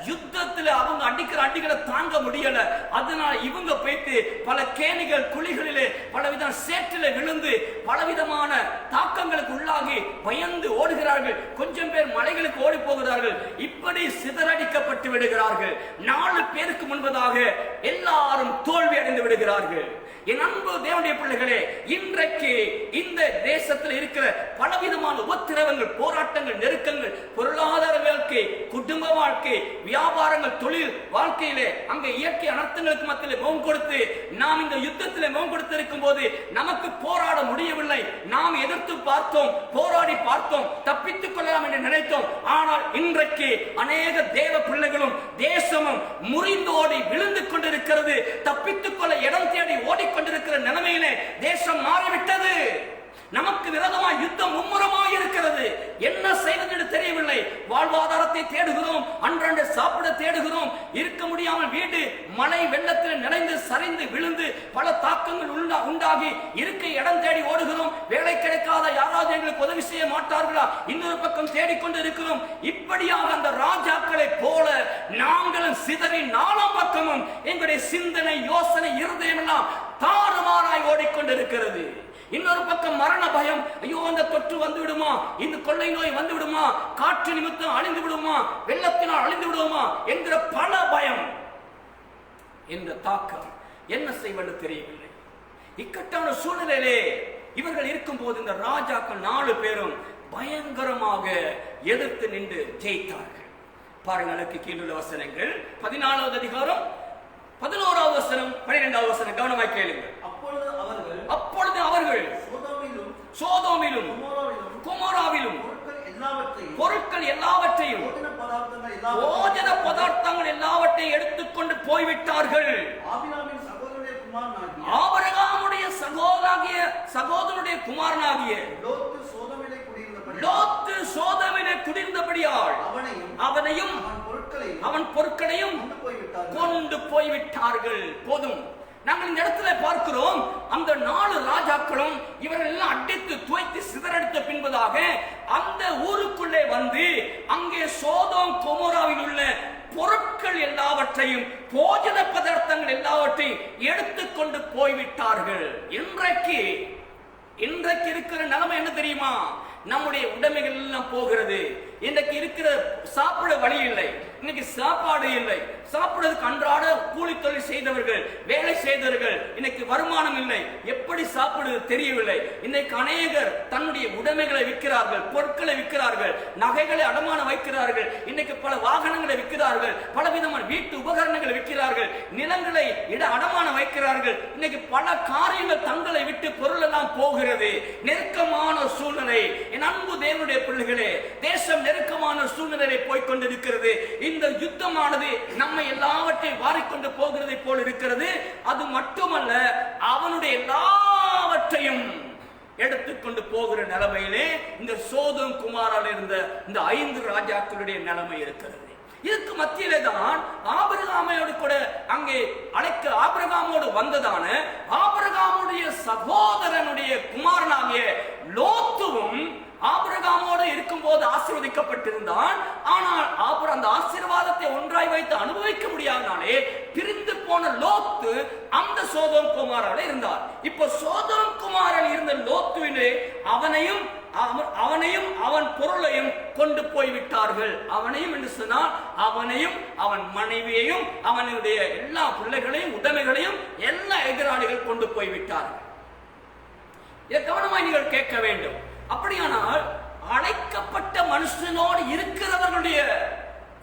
யுத்தத்துல அவங்க அடிக்கிற அடிகளை தாங்க முடியல. அதனால இவங்க போயிட்டு பல கேணிகள் குழிகளிலே பலவித சேற்றில விழுந்து பலவிதமான தாக்கங்களுக்கு உள்ளாகி பயந்து ஓடுகிறார்கள். கொஞ்சம் பேர் மலைகளுக்கு ஓடி போகிறார்கள். இப்படி சிதறடிக்கப்பட்டு விடுகிறார்கள். 4 பேருக்கு முன்பதாக எல்லாரும் தோல்வி அடைந்து விடுகிறார்கள். என் அன்பு தேவனுடைய பிள்ளைகளே, இன்றைக்கு இந்த தேசத்தில் இருக்கிற பலவிதமான உபத்திரவங்கள், போராட்டங்கள், நெருக்கங்கள், பொருளாதார வாழ்க்கை, குடும்ப வாழ்க்கை, வியாபாரங்கள், தொழில் வாழ்க்கையிலே அங்கே இயற்கை அனர்த்தங்களுக்கு மத்தியிலே முகம் கொடுத்து நாம் இந்த யுத்தத்திலே முகம் கொடுத்து இருக்கும் போது நமக்கு போராட முடியவில்லை. நாம் எதிர்த்து பார்த்தோம், போராடி பார்த்தோம், தப்பித்துக் கொள்ளலாம் என்று நினைத்தோம். ஆனால் இன்றைக்கு அநேக தேவ பிள்ளைகளும் தேசமும் முறிந்தோடி விழுந்து கொண்டிருக்கிறது. தப்பித்துக் கொள்ள இடம் தேடி ஓடிக்கொண்டிருக்கிற நிலைமையிலே தேசம் மாறிவிட்டது. நமக்கு விரோதமாக யுத்தம் மும்முரமாக இருக்கிறது. என்ன செய்வது என்று தெரியவில்லை. வாழ்வாதாரத்தை தேடுகிறோம், அன்றன்று சாப்பிட தேடுகிறோம், இருக்க முடியாமல் வீடு மழை வெள்ளத்தில் நிறைந்து சரிந்து விழுந்து பல தாக்கங்கள் உண்டாகி இருக்க இடம் தேடி ஓடுகிறோம். வேலை கிடைக்காத யாராவது எங்களுக்கு உதவி செய்ய மாட்டார்களா, இன்னொரு பக்கம் தேடிக்கொண்டு இருக்கிறோம். இப்படியாக அந்த ராஜாக்களை போல நாங்களும் சிதறி 4 பக்கமும் எங்களுடைய சிந்தனை, யோசனை, இருதயம் எல்லாம் தாறுமாறாய் ஓடிக்கொண்டிருக்கிறது. இன்னொரு பக்கம் மரண பயம், ஐயோ அந்த தொற்று வந்து விடுமா, இந்த கொள்ளை நோய் வந்து விடுமா, காற்று நிமித்தம் அழிந்து விடுமா, வெள்ளத்தினால் அழிந்து விடுமா என்கிற பல பயம், என்ற தாக்கம். என்ன செய்வது தெரியவில்லை. இக்கட்டான சூழ்நிலையிலே இவர்கள் இருக்கும் போது இந்த ராஜாக்கள் 4 பேரும் பயங்கரமாக எதிர்த்து நின்று ஜெயித்தார்கள். பாருங்களுக்கு கீழுள்ள வசனங்கள் 14வது அதிகாரம் 11வது வசனம் 12வது வசனம் கவனமாய் கேளுங்கள். அப்பொழுது அவர்கள் சோதோமிலும் குமாராவிலும் பொருட்கள் எல்லாவற்றையும் போஜன பதார்த்தங்கள் எல்லாவற்றையும் எடுத்துக்கொண்டு போய்விட்டார்கள். ஆபிரகாமுடைய சகோதரனுடைய குமாரனாகிய லோத்து சோதோமிலே குடியிருந்தபடியால் அவனையும் அவன் பொருட்களையும் கொண்டு போய்விட்டார்கள். போதும். நாங்கள் இந்த இடத்துல பார்க்கிறோம், அந்த 4 ராஜாக்களும் இவர்கள் எல்லாம் அடித்து துவைத்து சிதறடித்த பின்பதாக அந்த ஊருக்குள்ளே வந்து அங்கே சோதோம் கொமோராவில் உள்ள பொருட்கள் எல்லாவற்றையும், போஜன பதார்த்தங்கள் எல்லாவற்றையும் எடுத்துக்கொண்டு போய்விட்டார்கள். இன்றைக்கு இருக்கிற நிலைமை என்ன தெரியுமா? நம்முடைய உடைமைகள் எல்லாம் போகிறது. இன்றைக்கு இருக்கிற சாப்பிட வழி இல்லை, இன்னைக்கு சாப்பாடு இல்லை, சாப்பிடுறதுக்கு அன்றாட கூலி தொழில் செய்தவர்கள், வேலை செய்தவர்கள், இன்னைக்கு வருமானம் இல்லை, எப்படி சாப்பிடுவது தெரியவில்லை. இன்னைக்கு அநேகர் தன்னுடைய உடைமைகளை விற்கிறார்கள், பொருட்களை விற்கிறார்கள், நகைகளை அடமான வைக்கிறார்கள், இன்னைக்கு பல வாகனங்களை விற்கிறார்கள், பலவிதமான வீட்டு உபகரணங்களை விற்கிறார்கள், நிலங்களை அடமான வைக்கிறார்கள். இன்னைக்கு பல காரியங்கள் தங்களை விட்டு பொருள் எல்லாம் போகிறது. நெருக்கமான சூழ்நிலை. என் அன்பு தேவனுடைய பிள்ளைகளே, தேசம் நெருக்கமான சூழ்நிலை போய்கொண்டிருக்கிறது. இந்த யுத்தமானது நம்மை எல்லாவற்றையும் வாரிக்கொண்டு போகிறதை போல் இருக்கிறது. அது மட்டுமல்ல, அவனுடைய எல்லாவற்றையும் எடுத்துக்கொண்டு போகிற நிலைமையிலே இந்த சோதோம் குமாரால் இருந்த இந்த 5 ராஜாக்களுடைய நிலைமை இருக்கிறது. இதுக்கு மத்தியிலே தான் ஆபிரகாமோடு கூட அங்கே ஆபிரகாமோடு வந்ததான ஆபிரகாமுடைய சகோதரனுடைய குமாரனாகிய லோத்துவும் ஆபிரகாமோடு இருக்கும் போது ஆசீர்வதிக்க ஆசீர்வதிக்கப்பட்டிருந்தான். ஆனால் அந்த ஆசீர்வாதத்தை ஒன்றாய் வைத்து அனுபவிக்க முடியாதனாலே பிரிந்து போன லோத்து அந்த சோதோம் குமாரால இருந்தார். இப்ப சோதோம் குமாரன் இருந்த லோத்துவிலே அவனையும் அவன் பொருளையும் கொண்டு போய்விட்டார்கள். அவனையும் என்று சொன்னால் அவனையும் அவன் மனைவியையும் அவனுடைய எல்லா பிள்ளைகளையும் உடைமைகளையும் எல்லா எதிராளிகள் கொண்டு போய்விட்டார்கள். இதை கவனமாய் நீங்கள் கேட்க வேண்டும். அப்படியானால் அழைக்கப்பட்ட மனுஷனோடு இருக்கிறவர்களுடைய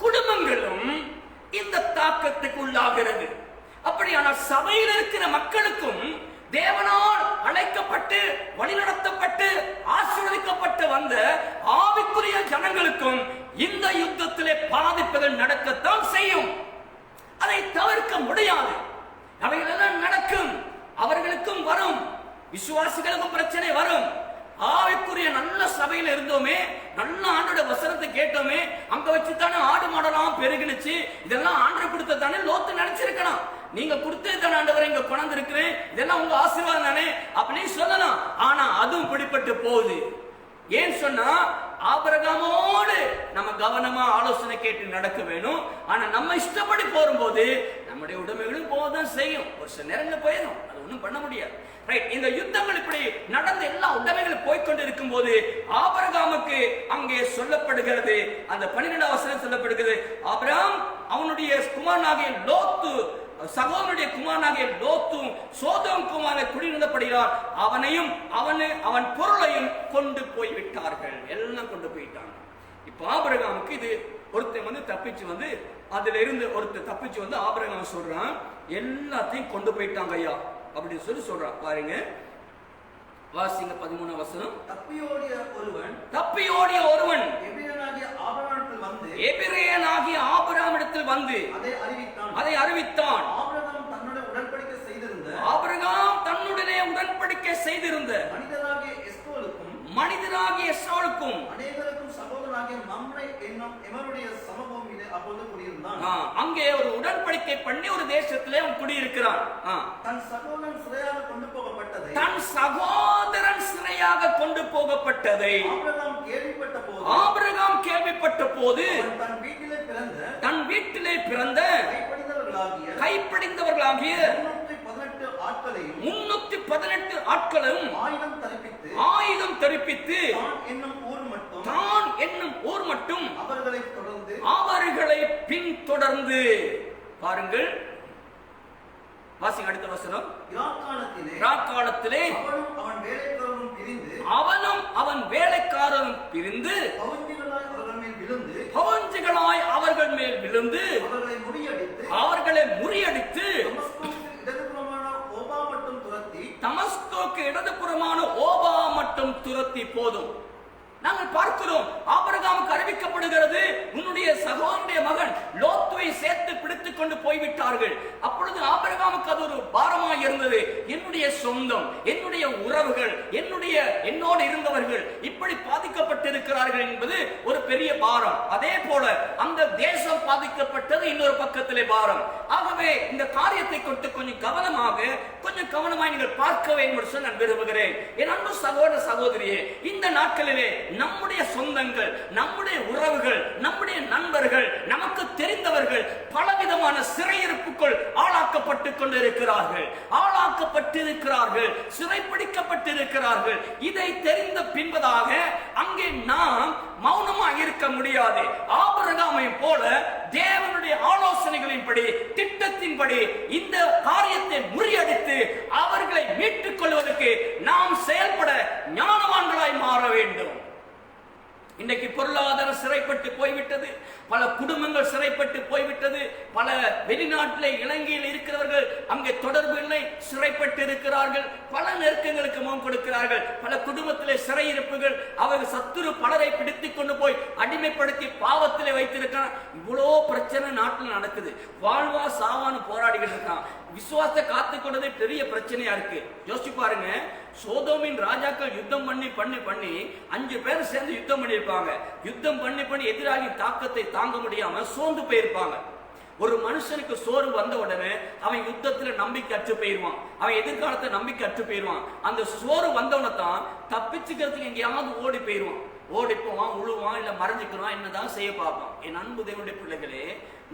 குடும்பங்களும் இந்த தாக்கத்துக்கு உள்ளாகிறது. அப்படியானால் சபையில் இருக்கிற மக்களுக்கும் தேவனால் அழைக்கப்பட்டு வழிநடத்தப்பட்டு ஆசீர்வதிக்கப்பட்டு வந்த ஆவிக்குரிய ஜனங்களுக்கும் இந்த யுத்தத்திலே பாதிப்புகள் நடக்கத்தான் செய்யும். அதை தவிர்க்க முடியாது. அவைகளெல்லாம் நடக்கும். அவர்களுக்கும் வரும், விசுவாசிகளுக்கும் பிரச்சனை வரும். ஆவிக்குரிய நல்ல சபையில இருந்தோமே, நல்ல ஆண்டோட வசனத்தை கேட்டோமே, அங்க வச்சுதானே ஆடு மாடெல்லாம் பெருகினுச்சு, இதெல்லாம் ஆண்டு கொடுத்ததானே லோத்து நினைச்சிருக்கணும். நீங்க கொடுத்தது தானே ஆண்டவரை இங்க கொண்டு இருக்கிறேன், இதெல்லாம் உங்க ஆசீர்வாதம் தானே அப்படின்னு சொல்லலாம். ஆனா அதுவும் பிடிபட்டு போகுது. ஏன் சொன்னா ஆபிரகாமோடு நம்ம கவனமா ஆலோசனை கேட்டு நடக்க வேணும். ஆனா நம்ம இஷ்டப்படி போகும்போது நம்முடைய உடைமைகளும் போகதான் செய்யும். ஒரு சில நேரங்கள் போயிடும், அது ஒண்ணும் பண்ண முடியாது. ரைட், இந்த யுத்தங்கள் இப்படி நடந்த எல்லா உடைமைகளும் போய்கொண்டு இருக்கும் போது ஆபிரகாமுக்கு அங்கே சொல்லப்படுகிறது, அந்த 12ஆம் வசனம் சொல்லப்படுகிறது, ஆபிரகாம் அவனுடைய குமாரனாகிய லோத்து, சகோதரனுடைய குமாரனாகிய லோத்தும் சோதோம் குமாரனை குடியிருந்தபடியால் அவனையும் அவன் பொருளையும் கொண்டு போய்விட்டார்கள். எல்லாம் கொண்டு போயிட்டாங்க. இப்ப ஆபிரகாமுக்கு இது ஒருத்தன் தப்பிச்சு அதுல இருந்து ஒருத்தர் தப்பிச்சு ஆபிரகாம் சொல்றான், எல்லாத்தையும் கொண்டு போயிட்டாங்க ஐயா அப்படின்னு சொல்றான். பாருங்க, வாசிங்க 13ஆம் வசனம். தப்பியோடிய ஒருவன் எபிரேயனாகிய ஆபிரகாமிடத்தில் வந்து அதை அறிவித்தான். ஆபிரகாம் தன்னுடனே உடன்படிக்கை செய்திருந்த மனிதராகிய எஸ்ரோலுக்கும் அங்கே ஒரு உடன்படிக்கை பண்ணி ஒரு தேசத்திலே அவன் குடியிருக்கிறான். தன் சகோதரன் சிறையாக கொண்டு போகப்பட்டதை ஆபிரகாம் கேள்விப்பட்ட போது தன் வீட்டிலே பிறந்த கைப்படிந்தவர்களாகிய 318 ஆட்களும் ஆயுதம் தரிப்பித்து தான் என்னும் ஊர் மட்டும் அவர்களை பின்தொடர்ந்து, பாருங்கள் வாசிங்க அடுத்த வசனம். ராக்காலத்திலே அவனும் அவன் வேலைக்காரனும் பிரிந்து பவஞ்சுகளாய் அவர்கள் மேல் விழுந்து அவர்களை முறியடித்து தமஸ்கோக்கு இடதுபுறமான ஓபா மட்டும் துரத்தி போதும். நாங்கள் பார்க்கிறோம், ஆபிரகாமுக்கு அறிவிக்கப்படுகிறது, உன்னுடைய சகோதரனுடைய மகன் லோத்துவை சேர்த்து பிடித்துக் கொண்டு போய்விட்டார்கள். அப்பொழுது ஆபிரகாமுக்கு அது ஒரு பாரமாய் இருந்தது. என்னுடைய சொந்தம், என்னுடைய உறவுகள், என்னோடு இருந்தவர்கள் இப்படி பாதிக்கப்பட்டிருக்கிறார்கள் என்பது ஒரு பெரிய பாரம். அதே போல அந்த தேசம் பாதிக்கப்பட்டது இன்னொரு பக்கத்திலே பாரம். ஆகவே இந்த காரியத்தை கொண்டு கொஞ்சம் கவனமாய் நீங்கள் பார்க்க வேண்டும் என்று நான் விரும்புகிறேன். என் அன்பு சகோதர சகோதரியே, இந்த நாட்களிலே நம்முடைய சொந்தங்கள், நம்முடைய உறவுகள், நம்முடைய நண்பர்கள், நமக்கு தெரிந்தவர்கள் பலவிதமான சிறையிருப்புக்குள் ஆளாக்கப்பட்டுக் கொண்டிருக்கிறார்கள், சிறைப்பிடிக்கப்பட்டிருக்கிறார்கள். இதை தெரிந்த பின்பதாக அங்கே நாம் மௌனமாக இருக்க முடியாது. ஆபிரகாமை போல தேவனுடைய ஆலோசனைகளின்படி, திட்டத்தின்படி இந்த காரியத்தை முறியடித்து அவர்களை மீட்டுக் கொள்வதற்கு நாம் செயல்பட ஞானவான்களாய் மாற வேண்டும். இன்றைக்கு பொருளாதாரம் சிறைப்பட்டு போய்விட்டது, பல குடும்பங்கள் சிறைப்பட்டு போய்விட்டது, பல வெளிநாட்டிலே இலங்கையில் இருக்கிறவர்கள் அங்கே தொடர்பு இல்லை, சிறைப்பட்டு இருக்கிறார்கள், பல நெருக்கங்களுக்கு முகம் கொடுக்கிறார்கள், பல குடும்பத்திலே சிறையிருப்புகள், அவர்கள் சத்துரு பலரை பிடித்துக் கொண்டு போய் அடிமைப்படுத்தி பாவத்திலே வைத்திருக்கிறார். இவ்வளோ பிரச்சனை நாட்டில் நடக்குது. வாழ்வா சாவான்னு போராடிக்கிட்டு இருக்கான். விசுவாசத்தை காத்துக் கொண்டதே பெரிய பிரச்சனையா இருக்கு. யோசிச்சு பாருங்க, சோதோமின் ராஜாக்கள் யுத்தம் பண்ணி 5 பேர் சேர்ந்து யுத்தம் பண்ணியிருப்பாங்க. யுத்தம் பண்ணி எதிராளி தாக்கத்தை தாங்க முடியாம சோர்ந்து போயிருப்பாங்க. ஒரு மனுஷனுக்கு சோறு வந்த உடனே அவன் யுத்தத்துல நம்பிக்கை அற்று போயிருவான், அவன் எதிர்காலத்தை நம்பிக்கை அற்று போயிருவான். அந்த சோறு வந்தவனை தான் தப்பிச்சுக்கிறதுக்கு எங்கேயாவது ஓடி போயிருவான். ஓடி போவான், உழுவான், இல்ல மறைஞ்சுக்கிறான், என்னதான் செய்ய பார்ப்பான். என் அன்பு தேவனுடைய பிள்ளைகளே,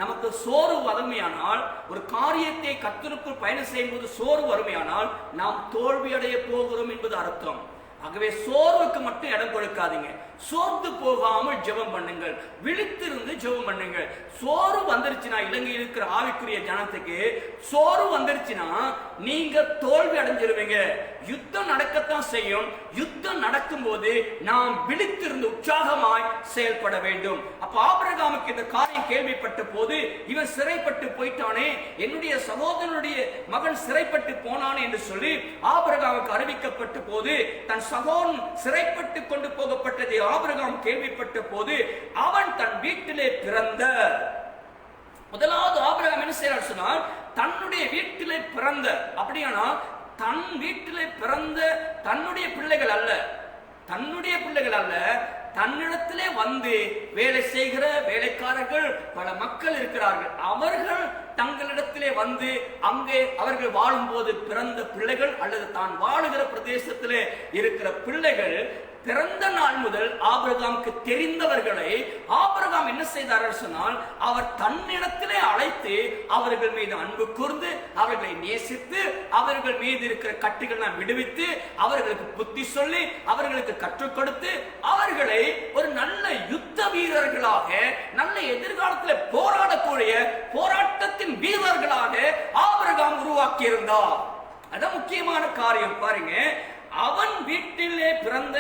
நமக்கு சோர்வு வறுமையானால், ஒரு காரியத்தை கர்த்தருக்குள் பயணம் செய்யும் போது சோர்வு வறுமையானால் நாம் தோல்வி அடைய போகிறோம் என்பது அர்த்தம். ஆகவே சோர்வுக்கு மட்டும் இடம் கொடுக்காதீங்க. சோர்ந்து போகாமல் ஜெபம் பண்ணுங்கள், விழித்திருந்து ஜெபம் பண்ணுங்கள். சோர்வு வந்துருச்சுன்னா, இலங்கையில் இருக்கிற ஆவிக்குரிய ஜனத்துக்கு சோர்வு வந்துருச்சுன்னா நீங்க தோல்வி அடைஞ்சிருவீங்க. யுத்தம் நடக்கத்தான் செய்யும். யுத்தம் நடக்கும் போது நாம் விழித்திருந்து உற்சாகமாய் செயல்பட வேண்டும். அப்ப ஆபிரகாமுக்கு இந்த காரியம் கேள்விப்பட்ட போது, இவன் சிறைப்பட்டு போயிட்டானே, என்னுடைய சகோதரனுடைய மகன் சிறைப்பட்டு போனானே என்று சொல்லி ஆபிரகாமுக்கு அறிவிக்கப்பட்ட போது, தன் சகோதரன் சிறைப்பட்டு கொண்டு போகப்பட்டதை ஆபிரகாம் கேள்விப்பட்ட போது, அவன் தன் வீட்டிலே பிறந்த முதலாவது ஆபிரகாம் என்ன செய்யறார் சொன்னால், தன்னுடைய வீட்டிலே பிறந்த, அப்படியானா தன் வீட்டிலே பிறந்த தன்னுடைய பிள்ளைகள் அல்ல, தன்னிடத்திலே வந்து வேலை செய்கிற வேலைக்காரர்கள் பல மக்கள் இருக்கிறார்கள். அவர்கள் தங்களிடத்திலே வந்து அங்கே அவர்கள் வாழும் போது பிறந்த பிள்ளைகள், அல்லது தான் வாழுகிற பிரதேசத்திலே இருக்கிற பிள்ளைகள், பிறந்த நாள் முதல் ஆபிரகாமுக்கு தெரிந்தவர்களை ஆபிரகாம் என்ன செய்தார் சொன்னால், அவர் தன்னிடத்திலே அழைத்து அவர்கள் மீது அன்பு கூர்ந்து அவர்களை நேசித்து அவர்கள் மீது இருக்கிற கட்டுகளை விடுவித்து அவர்களுக்கு புத்தி சொல்லி அவர்களுக்கு கற்றுக் கொடுத்து அவர்களை ஒரு நல்ல யுத்த வீரர்களாக, நல்ல எதிர்காலத்தில் போராடக்கூடிய போராட்டத்தின் வீரர்களாக ஆபிரகாம் உருவாக்கி இருந்தார். அதான் முக்கியமான காரியம். பாருங்க, அவன் வீட்டிலே பிறந்த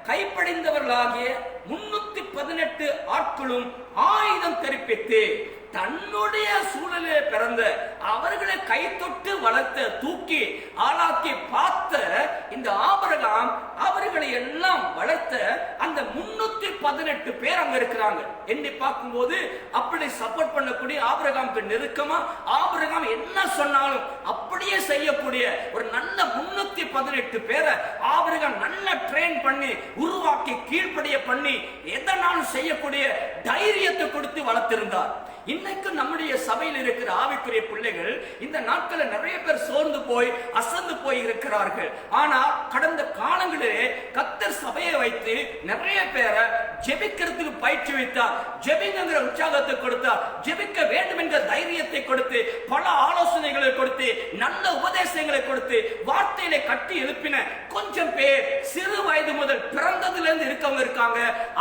கைப்படிந்தவர்களாகிய 318 ஆட்களும் ஆயுதம் தரிப்பித்து தன்னுடைய சூழலே பிறந்த அவர்களை கை தொட்டு வளர்த்த, தூக்கி ஆளாக்கி பார்த்த இந்த ஆபிரகாம் அவர்களை எல்லாம் வளர்த்த அந்த 318 பேர் அங்க இருக்கிறாங்க. எண்ணி பார்க்கும்போது அப்படி சப்போர்ட் பண்ணக்கூடிய, ஆபிரகாமுக்கு நெருக்கமா ஆபிரகாம் என்ன சொன்னாலும் அப்படியே செய்யக்கூடிய ஒரு நல்ல 318 பேரை ஆபிரகாம் நல்ல ட்ரெயின் பண்ணி உருவாக்கி கீழ்ப்படிய பண்ணி எதனாலும் செய்யக்கூடிய தைரியத்தை கொடுத்து வளர்த்திருந்தார். இன்னைக்கு நம்முடைய சபையில் இருக்கிற ஆவிக்குரிய பிள்ளைகள் இந்த நாட்களில் நிறைய பேர் சோர்ந்து போய் அசந்து போய் இருக்கிறார்கள். ஆனா கடந்த காலங்களிலே கர்த்தர் சபையை வைத்து நிறைய பேரை ஜெபிக்கிறதுக்கு பயிற்சி வைத்தார், ஜெபிங்கிற உற்சாகத்தை கொடுத்தார், ஜெபிக்க வேண்டும் என்கிற தைரியத்தை கொடுத்து, பல ஆலோசனைகளை கொடுத்து, நல்ல உபதேசங்களை கொடுத்து, வார்த்தையில கட்டி எழுப்பின கொஞ்சம் பேர் சிறு வயது முதல் பிறந்ததுல இருந்து இருக்கவங்க இருக்காங்க.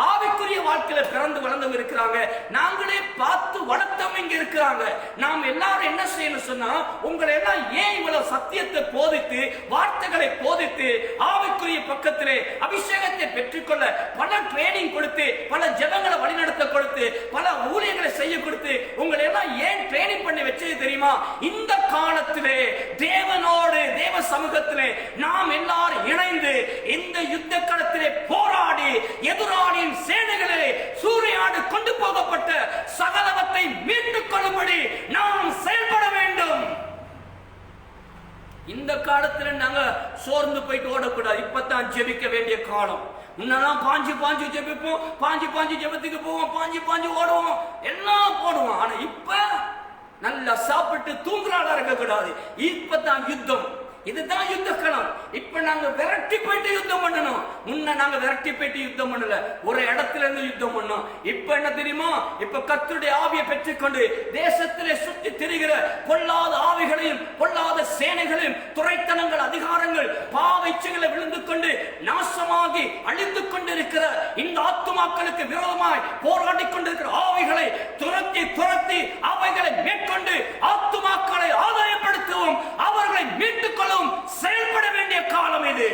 ஆவிக்குரிய வாழ்க்கையில பிறந்து வளர்ந்தவங்க இருக்கிறாங்க. நாங்களே பார்த்து வளர்த்தவங்க இங்க இருக்கிறாங்க. நாம் எல்லாரும் என்ன செய்யணும் சொன்னா, உங்களை எல்லாம் ஏன் இவ்வளவு சத்தியத்தை போதித்து, வார்த்தைகளை போதித்து, ஆவிக்குரிய பக்கத்திலே அபிஷேகத்தை பெற்றுக்கொள்ள பல ட்ரைனிங் கொடுத்து, பல ஜெபங்களை வழிநடத்த கொடுத்து, பல ஊழியர்களை செய்ய கொடுத்து உங்களை எல்லாம் ஏன் ட்ரைனிங் பண்ணி வச்சது தெரியுமா? இந்த காலத்திலே தேவனோடு, தேவ சமூகத்திலே நாம் எல்லாரும் இணைந்து இந்த யுத்த களத்திலே போராடி எதிராளியின் சேனைகளை சூறையாடு கொண்டு போகப்பட்ட சகலவற்றை மீட்டுக் கொள்ளும்படி நாம் செயல்பட வேண்டும். இந்த காலத்துல நாங்க சோர்ந்து போயிட்டு ஓடக்கூடாது. இப்பதான் ஜெபிக்க வேண்டிய காலம். முன்னெல்லாம் பாஞ்சு ஜெபிப்போம், பாஞ்சு ஜெபத்துக்கு போவோம், பாஞ்சு ஓடுவோம், எல்லாம் போடுவோம். ஆனா இப்ப நல்லா சாப்பிட்டு தூங்குறாளா இருக்க கூடாது. இப்பதான் யுத்தம். இதுதான் யுத்த களம். இப்ப நாங்க விரட்டி போயிட்டு யுத்தம் பண்ணணும். முன்ன நாங்க விரட்டி போயிட்டு யுத்தம் பண்ணல, ஒரு இடத்துல இருந்து யுத்தம் பண்ணோம். இப்ப என்ன தெரியுமா? இப்ப கர்த்தருடைய ஆவியை பெற்றுக்கொண்டு தேசத்திலே சுற்றி திரிகிற பொல்லாத ஆவிகளையும் பொல்லாத சேனைகளையும் துரைத்தனங்கள், அதிகாரங்கள், பாவைச்சைகளை விழுந்து கொண்டு நாசமாகி அழிந்து கொண்டிருக்கிற இந்த ஆத்துமாக்களுக்கு விரோதமாய் போராடி கொண்டிருக்கிற ஆவிகளை துரத்தி அவைகளை மேற்கொண்டு ஆத்துமாக்களை ஆதாயப்படுத்தவும் அவர்களை மீட்டுக் கொள்ள செயல்பட வேண்டிய காலம் இது.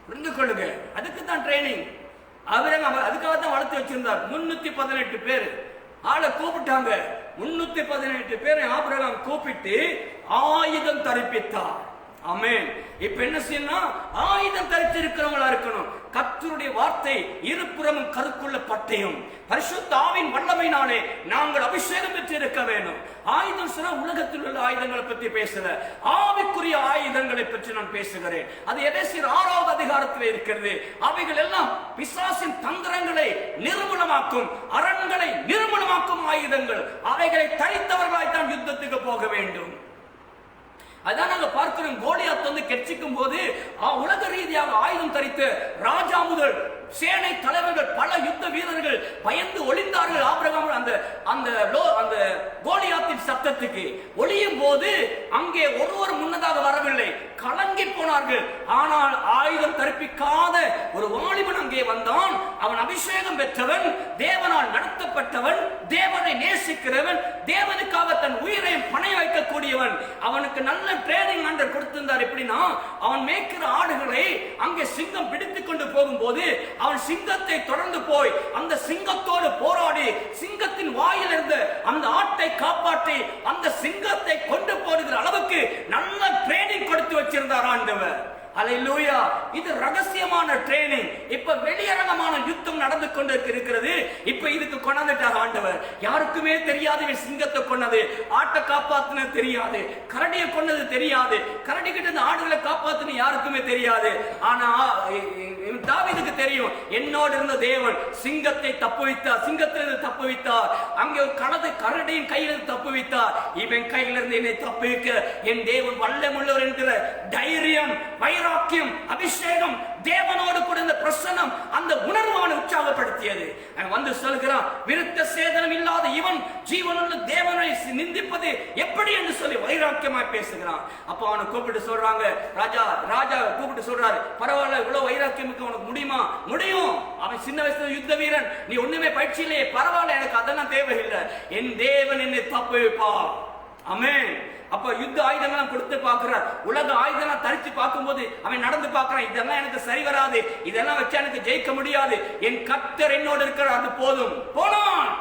புரிந்து கொள்ளுங்க. அதுக்கு தான் ட்ரைனிங். அதுக்காக தான் வளர்த்து வச்சிருந்தார். 318 பேர் ஆளை கூப்பிட்டாங்க. 318 பேரை ஆபிரகாம் கூப்பிட்டு ஆயுதம் தரிப்பித்தார். ஆமென். இப்ப என்ன செய்யணும்? ஆயுதம் தரித்திருக்கிறவங்களா இருக்கணும். கர்த்தருடைய வார்த்தை இருபுறமும் கருக்குள்ள பட்டயம், பரிசுத்த ஆவியின் வல்லமையினாலே நாங்கள் அபிஷேகம் பெற்று இருக்க வேண்டும். ஆயுதம் சொன்னா உலகத்தில் உள்ள ஆயுதங்களை பற்றி பேசல, ஆவிக்குரிய ஆயுதங்களை பற்றி நான் பேசுகிறேன். அது எபேசியர் 6வது அதிகாரத்தில் இருக்கிறது. அவைகள் எல்லாம் பிசாசின் தந்திரங்களை நிர்மூலமாக்கும், அரண்களை நிர்மூலமாக்கும் ஆயுதங்கள். அவைகளை தரித்தவர்களாய் தான் யுத்தத்துக்கு போக வேண்டும். அதான் நாங்க பார்க்கிறோம். கோலியாத் வந்து கெர்ச்சிக்கும் போது உலக ரீதியாக ஆயுதம் தரித்து ராஜா முதல் சேனை தலைவர்கள் பல யுத்த வீரர்கள் பயந்து ஒளிந்தார்கள். ஆபிரகாம் அந்த கோலியாத்தின் சத்தத்துக்கு ஒளியும் போது அங்கே ஒருவர் முன்னதாக வரவில்லை, கலங்கி போனார்கள். ஆனால் ஆயுதம் தரிப்பிக்காத ஒரு வாலிபன் அங்கே வந்தான். அவன் அபிஷேகம் பெற்றவன், தேவனால் நடத்தப்பட்டவன், தேவனை நேசிக்கிறவன், தேவனுக்காக தன் உயிரையும் பணைய வைக்கக்கூடியவன். அவனுக்கு நல்ல ட்ரைனிங் ஆண்டவர் கொடுத்திருந்தார். எப்படின்னா, அவன் மேய்க்கிற ஆடுகளை அங்கே சிங்கம் பிடித்துக் கொண்டு போகும்போது அவன் சிங்கத்தை தொடர்ந்து போய் அந்த சிங்கத்தோடு போராடி சிங்கத்தின் வாயில் இருந்து அந்த ஆட்டை காப்பாற்றி அந்த சிங்கத்தை கொண்டு போடுகிற அளவுக்கு நல்ல ட்ரைனிங் கொடுத்து வச்சிருந்தார் ஆண்டவர். அல்லேலூயா. இது ரகசியமான ட்ரைனிங். இப்ப வெளியரங்கமான யுத்தம் நடந்து கொண்டு இருக்கிறது. இப்ப இதுக்கு கொண்டாந்துட்டார் ஆண்டவர். யாருக்குமே தெரியாது சிங்கத்தை கொன்னது, ஆட்டை காப்பாத்துனது தெரியாது, கரடியை கொன்னது தெரியாது, கரடி கிட்ட இந்த ஆடுகளை காப்பாத்துன யாருக்குமே தெரியாது. ஆனா தாவீதுக்கு தெரியும், என்னோடு இருந்த தேவன் சிங்கத்தை தப்புவித்தார், சிங்கத்திலிருந்து தப்புவித்தார், அங்கே கரடியின் கையிலிருந்து தப்புவித்தார், இவன் கையிலிருந்து என்னை தப்புவிக்க என் தேவன் வல்லமுள்ளவர் என்கிற தைரியம், வைராக்கியம், அபிஷேகம், தேவனோடு கூட இந்த பிரசன்னம், அந்த உணர்வான உற்சாகப்படுத்தியது. வந்து சொல்கிறான், விருத்த சேதனம் இல்லாத இவன் ஜீவனுள்ள தேவனை நிந்திப்பது எப்படி என்று சொல்லி வைராக்கியமாய் பேசுகிறான். அப்ப அவனை கூப்பிட்டு சொல்றாங்க, ராஜா கூப்பிட்டு சொல்றாரு, பரவாயில்ல, இவ்வளவு வைராக்கியம் உனக்கு முடியுமா? முடியும். அவன் சின்ன வயசுல யுத்த வீரன், நீ ஒண்ணுமே பயிற்சி இல்லையே, பரவாயில்ல, எனக்கு அதெல்லாம் தேவையில்லை, என் தேவன் என்னை தப்புவிப்பா. ஆமென். அப்ப யுத்த ஆயுதங்கள்லாம் கொடுத்து பார்க்கிறார். உலக ஆயுதம் தரிச்சு பார்க்கும்போது அவன் நடந்து பார்க்கிறான், இதெல்லாம் எனக்கு சரி வராது, இதெல்லாம் வச்சு எனக்கு ஜெயிக்க முடியாது, என் கர்த்தர் என்னோடு இருக்கிறார், அது போதும். போனான்.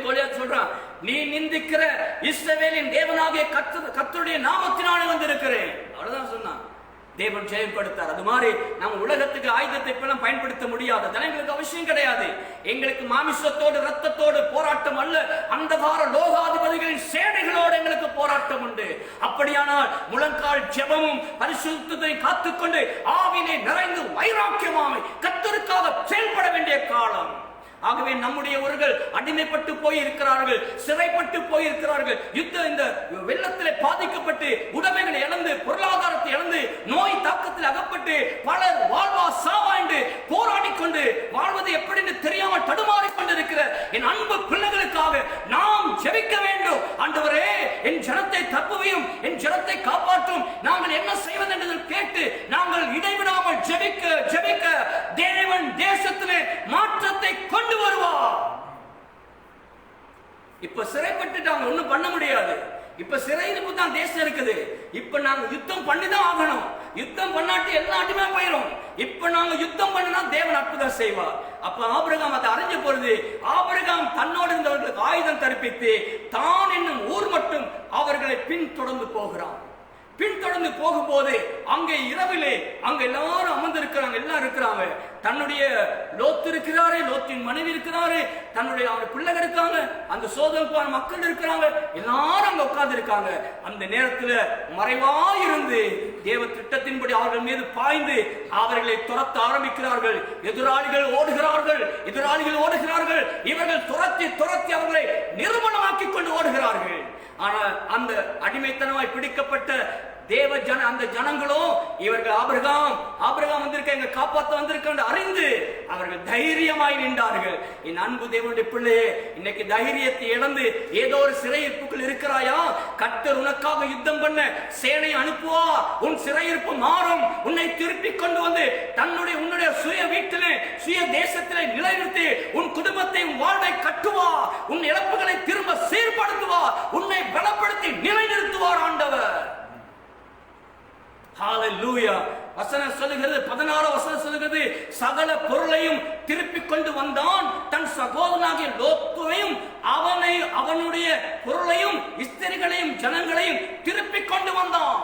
கோலியாத் சொல்றான், நீ நிந்திக்கிற இஸ்ரவேலின் தேவனாகிய கர்த்தருடைய நாமத்தினாலே வந்திருக்கிறேன். அவ்வளவுதான் சொன்னான். தேவன் ஜெயப்படுத்தார். அது மாதிரி நம்ம உலகத்துக்கு ஆயுதத்தை இப்பெல்லாம் பயன்படுத்த முடியாது, எங்களுக்கு அவசியம் கிடையாது. எங்களுக்கு மாமிசத்தோடு ரத்தத்தோடு போராட்டம் அல்ல, அந்தகார லோகாதிபதிகளின் சேனைகளோடு எங்களுக்கு போராட்டம் உண்டு. அப்படியானால் முழங்கால் ஜெபமும் பரிசுத்தத்தை காத்துக்கொண்டு ஆவினை நிறைந்து வைராக்கியமாய் கர்த்தருக்காக செயல்பட வேண்டிய காலம். ஆகவே நம்முடையவர்கள் அடிமைப்பட்டு போயிருக்கிறார்கள், சிறைப்பட்டு போயிருக்கிறார்கள், இந்த வெள்ளத்திலே பாதிக்கப்பட்டு உடைமைகளை இழந்து, பொருளாதாரத்தை இழந்து, நோய் தாக்கத்தில் அகப்பட்டு பலர் வாழ்வா சாவா என்று போராடி கொண்டு வாழ்வது எப்படின்னு தெரியாமல் தடுமாறி கொண்டிருக்கிற என் அன்பு பிள்ளைகளுக்காக நாம் ஜெபிக்க வேண்டும். ஆண்டவரே, என் ஜனத்தை தப்புவியும், என் ஜனத்தை காப்பாற்றும், நாங்கள் என்ன செய்வது என்று கேட்டு நாங்கள் இடைவிடாமல் ஜெபிக்க ஜெபிக்க தேவன் தேசத்திலே மாற்றத்தை கொண்டு வருவார். இப்ப சிறைப்பட்டுட்டாங்க, ஒண்ணும் பண்ண முடியாது. இப்ப சிறையிருப்பு தான் தேசம் இருக்குது. இப்ப நாங்க யுத்தம் பண்ணிதான் ஆகணும். யுத்தம் பண்ணாட்டி எல்லாம் அடிமை போயிடும். இப்ப நாங்க யுத்தம் பண்ணினா தேவன் அற்புதம் செய்வார். அப்ப ஆபிரகாம் அதை அறிஞ்ச பொழுது ஆபிரகாம் தன்னோடு இருந்தவர்களுக்கு ஆயுதம் தரிப்பித்து தான் என்னும் ஊர் மட்டும் அவர்களை பின்தொடர்ந்து போகிறான். பின்தொடர்ந்து போகும்போது அங்கே இரவிலே அங்க எல்லாரும் அமர்ந்திருக்கிறாங்க, எல்லாம் இருக்கிறாங்க. தன்னுடைய லோத்து இருக்கிறாரு, லோத்தின் மனைவி இருக்கிறாரு, தன்னுடைய அவர் பிள்ளைகள் இருக்காங்க, அந்த சோதனைக்கான மக்கள் இருக்கிறாங்க, எல்லாரும் அங்க உட்கார்ந்து இருக்காங்க. அந்த நேரத்தில் மறைவாயிருந்து தேவ திட்டத்தின்படி அவர்கள் மீது பாய்ந்து அவர்களை துரத்த ஆரம்பிக்கிறார்கள். எதிராளிகள் ஓடுகிறார்கள், இவர்கள் துரத்தி துரத்தி அவர்களை நிர்மூலமாக்கி கொண்டு ஓடுகிறார்கள். ஆனால் அந்த அடிமைத்தனமாய் பிடிக்கப்பட்ட அந்த ஜனங்களும் இவர்கள் ஆபிரகாம் வந்திருக்க, எங்க காப்பாற்ற வந்திருக்க அறிந்து அவர்கள் தைரியமாய் நின்றார்கள். என் அன்பு தேவனுடைய பிள்ளையே, இன்னைக்கு தைரியத்தை இழந்து ஏதோ ஒரு சிறையிருப்புக்குள் இருக்கிறாயா? கர்த்தர் உனக்காக யுத்தம் பண்ண சேனை அனுப்புவா. உன் சிறையிருப்பு மாறும். உன்னை திருப்பி கொண்டு வந்து உன்னுடைய சுய வீட்டிலே, சுய தேசத்திலே நிலைநிறுத்தி உன் குடும்பத்தை, உன் வாழ்வை கட்டுவா. உன் இழப்புகளை திரும்ப சீர்படுத்துவா. உன்னை பலப்படுத்தி நிலைநிறுத்துவார் ஆண்டவர். ஹalleluya. வசனம் சொல்லுகிறது, 16 வசனம் சொல்லுகிறது, சகல பொருளையும் திருப்பி கொண்டு வந்தான், தன் சகோதரனாகிய லோத்துவையும் அவனுடைய பொருளையும் ஸ்திரீகளையும் ஜனங்களையும் திருப்பி கொண்டு வந்தான்.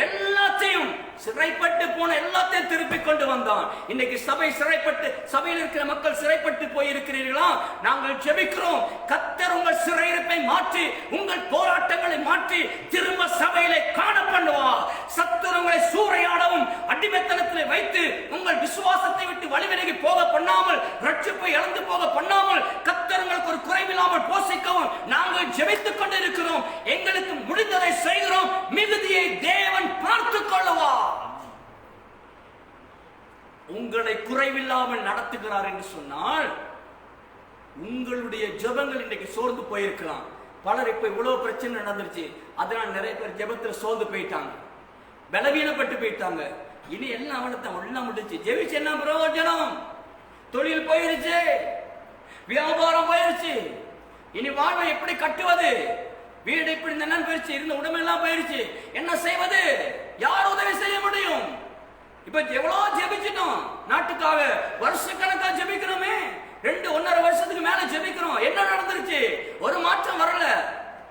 எல்லாத்தையும் சிறைப்பட்டு போன எல்லாத்தையும் திருப்பி கொண்டு வந்தான். இன்னைக்கு சபையில் இருக்கிற மக்கள் சிறைப்பட்டு போயிருக்கிறீர்களா? நாங்கள் ஜெபிக்கிறோம், கர்த்தர் உங்கள் சிறையிருப்பை மாற்றி, உங்கள் போராட்டங்களை மாற்றி திரும்ப சபையிலே காண பண்ணுவார். சத்துரு உங்களை சூறையாடவும் அடிமைத்தனத்திலே வைத்து உங்கள் விசுவாசத்தை விட்டு வழிவிலகி போக பண்ணாமல், ரட்சிப்பை இழந்து போக பண்ணாமல், கர்த்தர் உங்களுக்கு ஒரு குறைவில்லாமல் போஷிக்கவும் நாங்கள் ஜெபித்துக் கொண்டிருக்கிறோம். எங்களுக்கு முடிந்ததை செய்கிறோம். மிகுதியை தேவன் பார்த்துக் உங்களை குறைவில்லாமல் நடத்துகிறார் என்று சொன்னால் உங்களுடைய ஜெபங்கள் இன்னைக்கு சோர்ந்து போயிருக்கலாம். பலர் இப்ப இவ்வளவு பிரச்சனை நடந்துருச்சு, அதனால நிறைய பேர் ஜெபத்துல சோர்ந்து போயிட்டாங்க, பலவீனப்பட்டு போயிட்டாங்க. இனி எல்லாம் அவனத்தான் உள்ள முடிச்சு. ஜெபிச்சு என்ன பிரயோஜனம்? தொழில் போயிருச்சு, வியாபாரம் போயிருச்சு, இனி வாழ்வை எப்படி கட்டுவது? வீடு இப்படி நலன் போயிருச்சு, இருந்த உடம்பெல்லாம் போயிருச்சு, என்ன செய்வது? யார் உதவி செய்ய முடியும்? இப்ப எவ்வளவு ஜெபிச்சிட்டோம் நாட்டுக்காக, வருஷக்கணக்காக ஜெபிக்கிறோமே, 2-1.5 வருஷத்துக்கு மேல ஜெபிக்கிறோம். என்ன நடந்துருச்சு? ஒரு மாற்றம் வரல,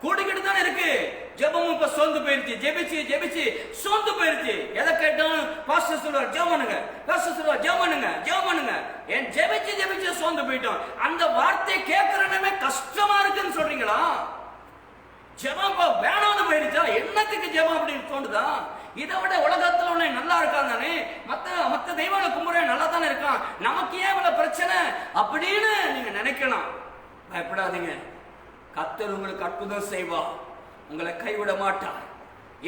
கூடிக்கிட்டு தானே இருக்கு. ஜெபமும் இப்ப சோர்ந்து போயிருச்சு, ஜெபிச்சு ஜெபிச்சு சோர்ந்து போயிருச்சு. எதை கேட்டாலும் பாஸ்டர் சொல்றார் ஜெபம் பண்ணுங்க, பாஸ்டர் சொல்றார் ஜெபம் பண்ணுங்க, ஜெபம் பண்ணுங்க. ஏன் ஜெபிச்சு ஜெபிச்சு சோர்ந்து போயிட்டோம். அந்த வார்த்தையை கேட்கறனமே கஷ்டமா இருக்குன்னு சொல்றீங்களா? ஜெபம் வேணாம்னு போயிருச்சா? என்னத்துக்கு ஜெபம் அப்படின்னு தோணுதா? இதை விட உலகத்துல உன்னை நல்லா இருக்கான் தானே, மத்த தெய்வங்களை கும்பிட நல்லா தானே இருக்கான், நமக்கு ஏன் இவ்வளவு பிரச்சனை அப்படின்னு நீங்க நினைக்கலாம். பயப்படாதீங்க, கர்த்தர் உங்களுக்கு அற்புதம் செய்வார், உங்களை கைவிட மாட்டார்.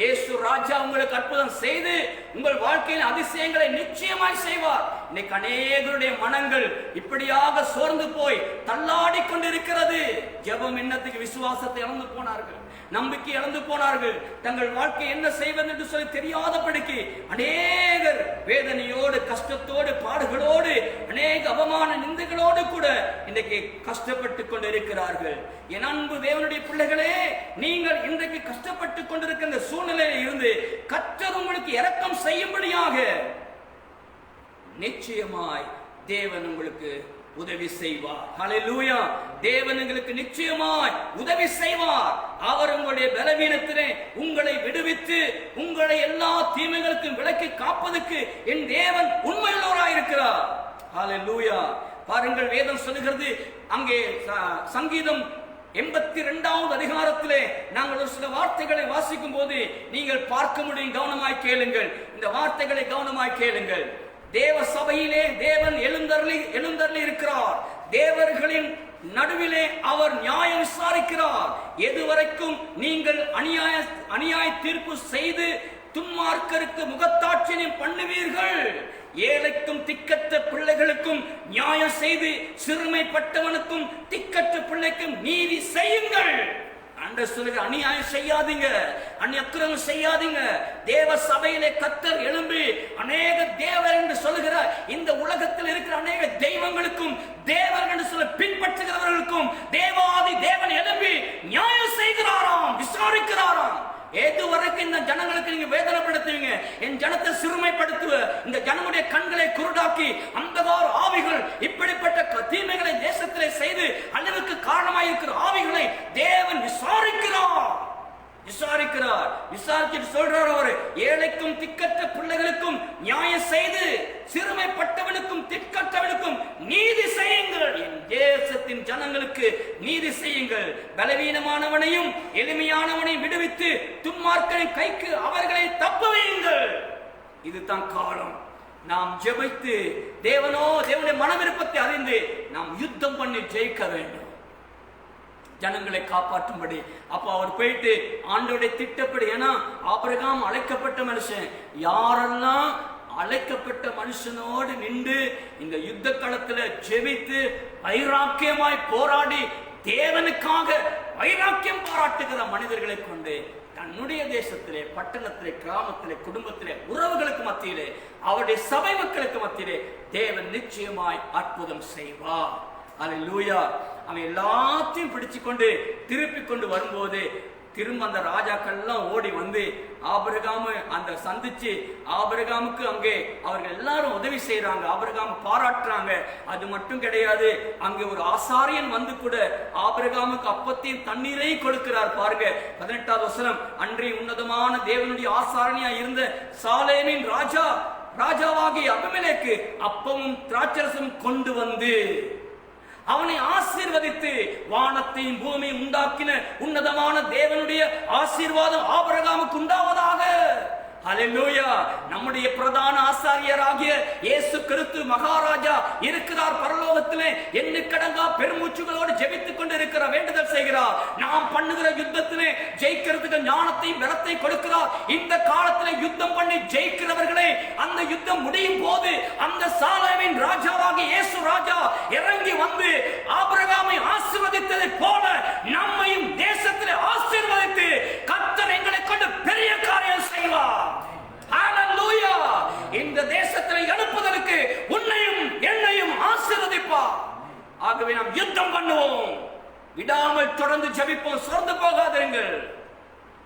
இயேசு ராஜா உங்களுக்கு அற்புதம் செய்து உங்கள் வாழ்க்கையில் அதிசயங்களை நிச்சயமாய் செய்வார். இன்னைக்கு அநேகருடைய மனங்கள் இப்படியாக சோர்ந்து போய் தள்ளாடி கொண்டிருக்கிறது. ஜெபம் என்னத்துக்கு? விசுவாசத்தை இழந்து போனார்கள், நம்பிக்கை இழந்து போனார்கள், தங்கள் வாழ்க்கை என்ன செய்வது என்று சொல்லி தெரியாதபடிக்கு அநேகர் வேதனையோடு, கஷ்டத்தோடு, பாடுகளோடு, அநேக அவமான நிந்தைகளோடு கூட இன்றைக்கு கஷ்டப்பட்டு கொண்டிருக்கிறார்கள். என் அன்பு தேவனுடைய பிள்ளைகளே, நீங்கள் இன்றைக்கு கஷ்டப்பட்டு கொண்டிருக்கிற சூழ்நிலையில் இருந்து கர்த்தர் உங்களுக்கு இரக்கம் செய்யும்படியாக நிச்சயமாய் தேவன் உங்களுக்கு உதவி செய்வார். ஹல்லேலூயா! தேவன் உங்களுக்கு நிச்சயமாய் உதவி செய்வார். அவர் உங்களுடைய பலவீனத்திலே உங்களை விடுவித்து உங்களை எல்லா தீமைகளுக்கும் விலக்கி காப்பதற்கு என் தேவன் உண்மையுள்ளவராய் இருக்கிறார். ஹல்லேலூயா! பாருங்கள், வேதம் சொல்லுகிறது, அங்கே சங்கீதம் 82வது அதிகாரத்திலே நாங்கள் ஒரு சில வார்த்தைகளை வாசிக்கும் போது நீங்கள் பார்க்க முடியும். கவனமாய் கேளுங்கள், இந்த வார்த்தைகளை கவனமாய் கேளுங்கள். தேவ சபையிலே தேவன் எழுந்தருளி இருக்கிறார். தேவர்களின் நடுவிலே அவர் நியாயம் விசாரிக்கிறார். எதுவரைக்கும் நீங்கள் அநியாய தீர்ப்பு செய்து துன்மார்க்கருக்கு முகத்தாட்சியம் பண்ணுவீர்கள்? ஏழைக்கும் திக்கற்ற பிள்ளைகளுக்கும் நியாயம் செய்து சிறுமைப்பட்டவனுக்கும் திக்கற்ற பிள்ளைக்கும் நீதி செய்யுங்கள். அநியாயம் செய்யாதீங்க, அநியாயம் செய்யாதீங்க. தேவ சபையிலே கர்த்தர் எழும்பி அநேக தேவர் என்று சொல்லுகிற இந்த உலகத்தில் இருக்கிற அநேக தெய்வங்களுக்கும் தேவர்கள் என்று சொல்ல பின்பற்றுகிறவர்களுக்கும் தேவாதி தேவன் எழும்பி நியாயம் செய்கிறாராம், விசாரிக்கிறாராம். ஏது வரைக்கும் இந்த ஜனங்களுக்கு நீங்க வேதனைப்படுத்துவீங்க, என் ஜனத்தை சிறுமைப்படுத்துவ, இந்த ஜனமுடைய கண்களை குருடாக்கி அந்தகார ஆவிகள் இப்படிப்பட்ட தீமைகளை தேசத்திலே செய்து அழிவுக்கு காரணமாக இருக்கிற ஆவிகளை தேவன் விசாரிச்சுட்டு சொல்றார், அவர் ஏழைக்கும் திக்கற்ற பிள்ளைகளுக்கும் நியாயம் செய்து சிறுமைப்பட்டவனுக்கும் திக்கற்றவனுக்கும் நீதி செய்யுங்கள். என் தேசத்தின் ஜனங்களுக்கு நீதி செய்யுங்கள். பலவீனமானவனையும் எளிமையானவனையும் விடுவித்து துன்மார்க்கரின் கைக்கு அவர்களை தப்புவீங்கள். இதுதான் காலம். நாம் ஜெபித்து தேவனுடைய மன விருப்பத்தை அறிந்து நாம் யுத்தம் பண்ணி ஜெயிக்க வேண்டும், ஜனங்களை காப்பாற்றும்படி. அப்ப அவர் போயிட்டு ஆண்டோடைய திட்டப்படி, ஏன்னா ஆபிரகாம் அழைக்கப்பட்ட மனுஷன், யாரெல்லாம் அழைக்கப்பட்ட மனுஷனோடு நின்று இந்த யுத்த களத்துல ஜெபித்து வைராக்கியமாய் போராடி தேவனுக்காக வைராக்கியம் பாராட்டுகிற மனிதர்களை கொண்டு தன்னுடைய தேசத்திலே, பட்டணத்திலே, கிராமத்திலே, குடும்பத்திலே, உறவுகளுக்கு மத்தியிலே, அவருடைய சபை மக்களுக்கு மத்தியிலே தேவன் நிச்சயமாய் அற்புதம் செய்வார். அல்லேலூயா! அவன் எல்லாத்தையும் பிடிச்சு கொண்டு திருப்பி கொண்டு வரும்போது திரும்ப அந்த ராஜாக்கள் எல்லாம் ஓடி வந்து ஆபிரகாமு அந்த சந்திச்சு ஆபிரகாமுக்கு அங்கே அவர்கள் எல்லாரும் உதவி செய்யறாங்க, ஆபிரகாம் பாராட்டுறாங்க. அது மட்டும் கிடையாது, அங்கே ஒரு ஆசாரியன் வந்து கூட ஆபிரகாமுக்கு அப்பத்தையும் தண்ணீரையும் கொடுக்கிறார். பாருங்க 18வது வசனம், அன்றைய உன்னதமான தேவனுடைய ஆசாரணியா இருந்த சாலேமின் ராஜாவாகிய அபிமெலேக்கு அப்பமும் திராட்சரசமும் கொண்டு வந்து அவனை ஆசீர்வதித்து, வானத்தையும் பூமியை உண்டாக்கின உன்னதமான தேவனுடைய ஆசீர்வாதம் ஆபிரகாமுக்கு உண்டாவதாக. ஹல்லேலூயா. நம்முடைய பிரதான ஆசாரியராகிய இயேசு கிறிஸ்து மகாராஜா இருக்கிறார் பரலோகத்திலே. எண்ணுக்கடங்கா பெருமூச்சுகளோடு ஜெபித்துக் கொண்டு இருக்கிற வேண்டுதல் செய்கிறார். நாம் பண்ணுகிற யுத்தத்திலே ஜெயிக்கிறதுக்கு ஞானத்தையும் பலத்தை கொடுக்கிறார். இந்த காலத்திலே யுத்தம் பண்ணி ஜெயிக்கிறவர்களே, அந்த யுத்தம் முடியும் போது அந்த சாலேமின் ராஜாவாகிய இயேசு ராஜா இறங்கி வந்து ஆபிரகாமை ஆசீர்வதித்ததை போல நம்மையும் தேசத்திலே ஆசீர்வதித்து கர்த்தர் எங்களை கொண்டு பெரிய காரியம் செய்வார். ஹல்லேலூயா. இந்த தேசத்தில் எழுப்புதலுக்கு உன்னையும் என்னையும் ஆசீர்வதிப்பார். ஆகவே நாம் யுத்தம் பண்ணுவோம், விடாமல் தொடர்ந்து ஜெபிப்போம். சோர்ந்து போகாதிருங்கள்.